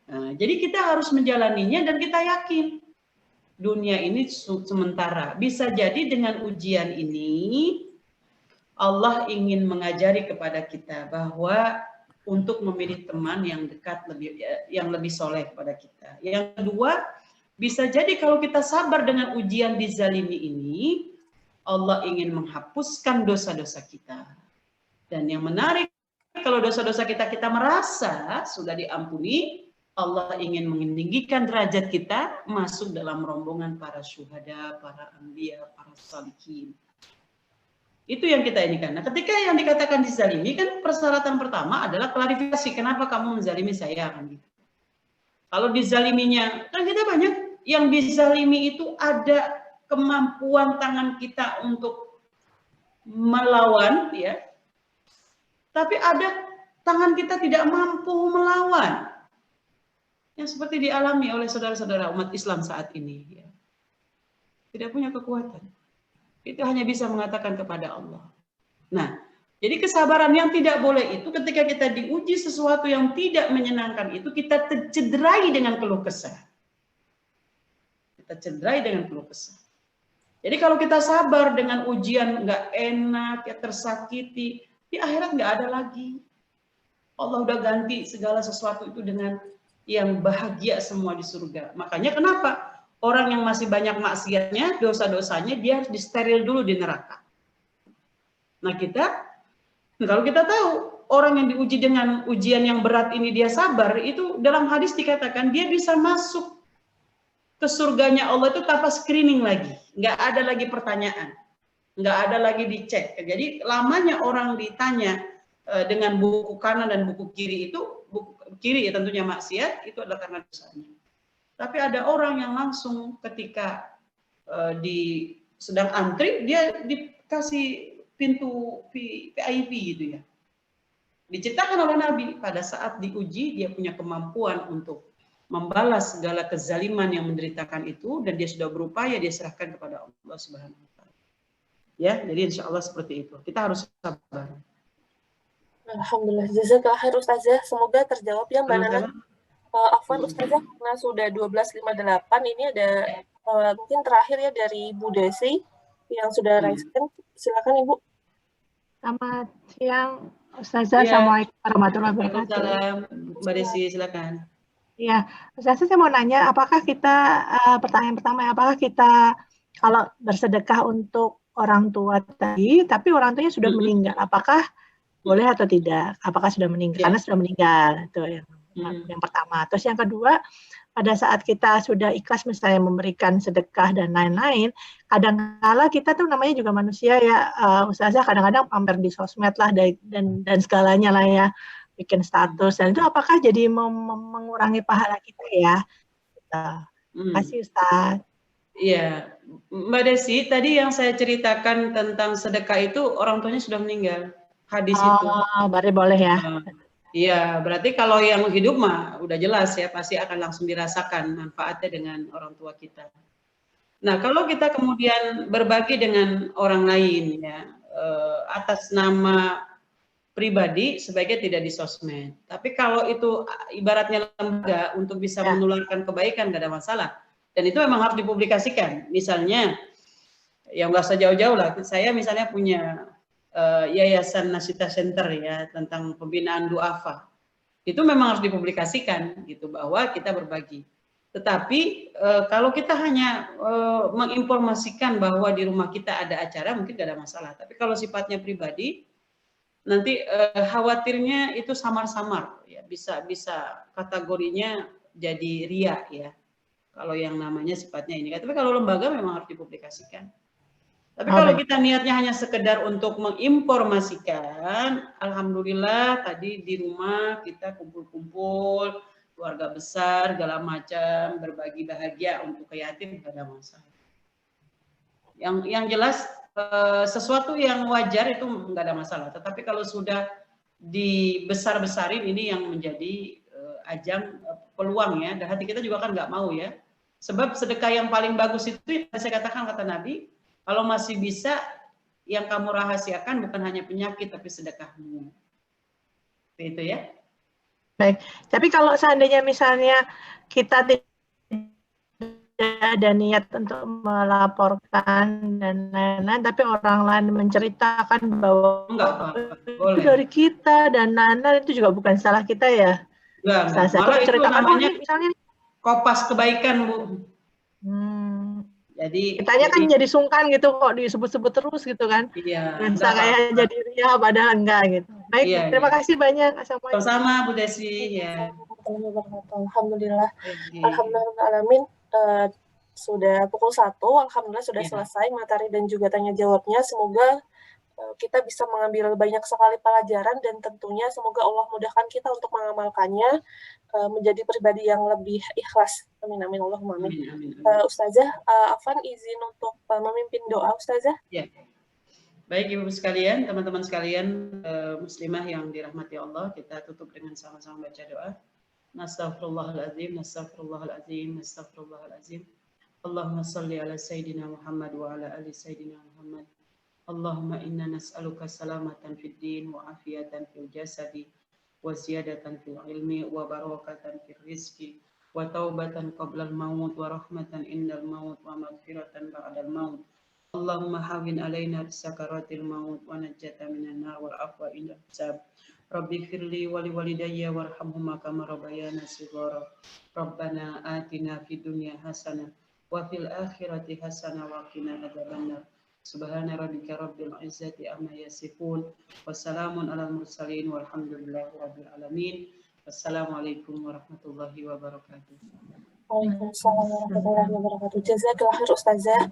S1: Nah, jadi kita harus menjalaninya dan kita yakin dunia ini sementara. Bisa jadi dengan ujian ini Allah ingin mengajari kepada kita bahwa untuk memilih teman yang dekat, yang lebih soleh kepada kita. Yang kedua, bisa jadi kalau kita sabar dengan ujian dizalimi ini, Allah ingin menghapuskan dosa-dosa kita. Dan yang menarik, kalau dosa-dosa kita merasa sudah diampuni, Allah ingin meninggikan derajat kita masuk dalam rombongan para syuhada, para anbiya, para shalihin. Itu yang kita inikan. Nah, ketika yang dikatakan dizalimi kan persyaratan pertama adalah klarifikasi, kenapa kamu menzalimi saya kan gitu. Kalau dizaliminya kan kita banyak yang dizalimi itu ada kemampuan tangan kita untuk melawan ya. Tapi ada tangan kita tidak mampu melawan. Yang seperti dialami oleh saudara-saudara umat Islam saat ini ya. Tidak punya kekuatan. Itu hanya bisa mengatakan kepada Allah. Nah, jadi kesabaran yang tidak boleh itu ketika kita diuji sesuatu yang tidak menyenangkan itu kita tercederai dengan keluh kesah. Kita cederai dengan keluh kesah. Jadi kalau kita sabar dengan ujian nggak enak, ya tersakiti, di akhirat nggak ada lagi. Allah udah ganti segala sesuatu itu dengan yang bahagia semua di surga. Makanya kenapa? Orang yang masih banyak maksiatnya, dosa-dosanya, dia harus disteril dulu di neraka. Nah kalau kita tahu orang yang diuji dengan ujian yang berat ini dia sabar, itu dalam hadis dikatakan dia bisa masuk ke surganya Allah itu tanpa screening lagi. Nggak ada lagi pertanyaan. Nggak ada lagi dicek. Jadi lamanya orang ditanya dengan buku kanan dan buku kiri itu, buku kiri ya tentunya maksiat, itu adalah karena dosanya. Tapi ada orang yang langsung ketika sedang antri, dia dikasih pintu VIP gitu ya. Diciptakan oleh Nabi, pada saat diuji, dia punya kemampuan untuk membalas segala kezaliman yang menderitakan itu, dan dia sudah berupaya, dia serahkan kepada Allah Subhanahu wa Ta'ala. Ya, jadi insya Allah seperti itu. Kita harus sabar.
S2: Alhamdulillah, jazakallah khair Ustazah. Semoga terjawab ya Mbak Nana. Afwan Ustazah, karena sudah 12.58, ini ada mungkin terakhir ya dari Bu Desi yang sudah raise hand. Silakan Ibu.
S4: Selamat siang Ustazah. Ya. Assalamualaikum warahmatullahi wabarakatuh.
S1: Waalaikumsalam. Mbak Desi, silakan.
S4: Ya, Ustazah saya mau nanya, apakah kita, pertanyaan pertama, apakah kita kalau bersedekah untuk orang tua tadi, tapi orang tuanya sudah meninggal, apakah boleh atau tidak, apakah sudah meninggal, karena sudah meninggal, itu yang pertama. Terus yang kedua, pada saat kita sudah ikhlas misalnya memberikan sedekah dan lain-lain, kadang-kala kita tuh namanya juga manusia ya, Ustazah, kadang-kadang pamer di sosmed lah dan segalanya lah ya, bikin status, dan itu apakah jadi mengurangi pahala kita ya? Terima kasih Ustaz.
S1: Iya, Mbak Desi, tadi yang saya ceritakan tentang sedekah itu orang tuanya sudah meninggal, hadis itu.
S4: Berarti boleh ya?
S1: Iya, berarti kalau yang hidup mah udah jelas ya, pasti akan langsung dirasakan manfaatnya dengan orang tua kita. Nah, kalau kita kemudian berbagi dengan orang lain ya, atas nama pribadi sebaiknya tidak di sosmed. Tapi kalau itu ibaratnya lembaga untuk bisa menularkan kebaikan, nggak ada masalah. Dan itu memang harus dipublikasikan. Misalnya, ya nggak usah jauh-jauh lah. Saya misalnya punya Yayasan Nasita Center ya tentang pembinaan duafa. Itu memang harus dipublikasikan gitu bahwa kita berbagi. Tetapi kalau kita hanya menginformasikan bahwa di rumah kita ada acara mungkin nggak ada masalah. Tapi kalau sifatnya pribadi, nanti khawatirnya itu samar-samar ya, bisa kategorinya jadi ria ya. Kalau yang namanya sifatnya ini. Tapi kalau lembaga memang harus dipublikasikan. Tapi kalau kita niatnya hanya sekedar untuk menginformasikan, alhamdulillah tadi di rumah kita kumpul-kumpul, keluarga besar, segala macam, berbagi bahagia untuk ke yatim, tidak ada masalah. Yang jelas sesuatu yang wajar itu nggak ada masalah. Tetapi kalau sudah dibesar-besarin, ini yang menjadi ajang peluang ya. Dan hati kita juga kan nggak mau ya. Sebab sedekah yang paling bagus itu, saya katakan kata Nabi, kalau masih bisa, yang kamu rahasiakan bukan hanya penyakit, tapi sedekahmu. Itu ya.
S4: Baik, tapi kalau seandainya misalnya kita tidak ada niat untuk melaporkan dan lain-lain, tapi orang lain menceritakan bahwa itu dari kita dan lain-lain, itu juga bukan salah kita ya?
S1: Enggak, malah itu namanya
S4: misalnya
S1: kopas kebaikan, Bu. Jadi
S4: kitanya kan jadi sungkan gitu kok disebut-sebut terus gitu kan.
S1: Iya.
S4: Bisa kayak jadi ria padahal enggak gitu. Baik, terima kasih banyak. Assalamualaikum.
S1: Sama Bu Desi ya.
S2: Alhamdulillah. Alhamdulillahirrahmanirrahim. Sudah pukul 1, alhamdulillah sudah selesai materi dan juga tanya jawabnya. Semoga kita bisa mengambil banyak sekali pelajaran dan tentunya semoga Allah mudahkan kita untuk mengamalkannya menjadi pribadi yang lebih ikhlas. Amin amin Allahumma amin. Ustazah, Afan izin untuk memimpin doa Ustazah.
S1: Ya. Baik Ibu sekalian, teman-teman sekalian muslimah yang dirahmati Allah, kita tutup dengan sama-sama baca doa. Nastaghfirullahaladzim, nastaghfirullahaladzim, nastaghfirullahaladzim. Allahumma salli ala Sayyidina Muhammad wa ala ali Sayyidina Muhammad. Allahumma inna nas'aluka salamatan fid din wa afiyatan fil jasadi wa ziyadatan fil ilmi wa barakatan fil rizki wa taubatan qablal maut wa rahmatan indal maut wa maghfiratan ba'dal maut. Allahumma hawin alaina sakaratil maut wa najjata minan nar wal afwa indal hisab. Rabbi firli wa li walidayya warhamhuma kama rabbayana shighara. Rabbana atina fid dunya hasanah wa fil akhirati hasanah wa qina adzabannar. Subhana rabbika rabbil izzati amma yasifun. Wassalamun alal mursalin walhamdulillahi rabbil alamin. Wassalamualaikum warahmatullahi wabarakatuh.
S2: Waalaikumsalam warahmatullahi wabarakatuh. Jazakallah khair Ustazah.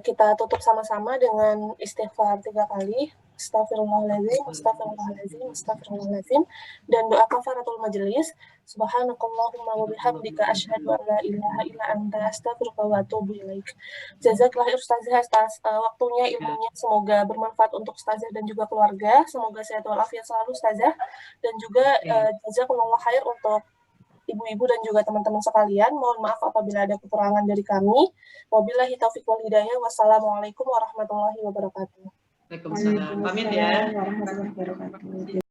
S2: Kita tutup sama-sama dengan istighfar 3 kali. Astaghfirullahaladzim, astaghfirullahaladzim, astaghfirullahaladzim. Dan doa kafaratul majelis. Subhanakallahumma wa bihamdika asyhadu an la ilaha illa anta astaghfiruka wa atubu ilaik. Jazakallah khair Ustazah atas waktunya, ilmunya. Semoga bermanfaat untuk Ustazah dan juga keluarga. Semoga sehat walafiat selalu Ustazah. Dan juga jazakallah khair untuk ibu-ibu dan juga teman-teman sekalian. Mohon maaf apabila ada kekurangan dari kami. Wabillahi taufiq wal hidayah. Wassalamualaikum warahmatullahi wabarakatuh.
S1: Waalaikumsalam. Pamit ya.
S5: Warahmatullahi wabarakatuh.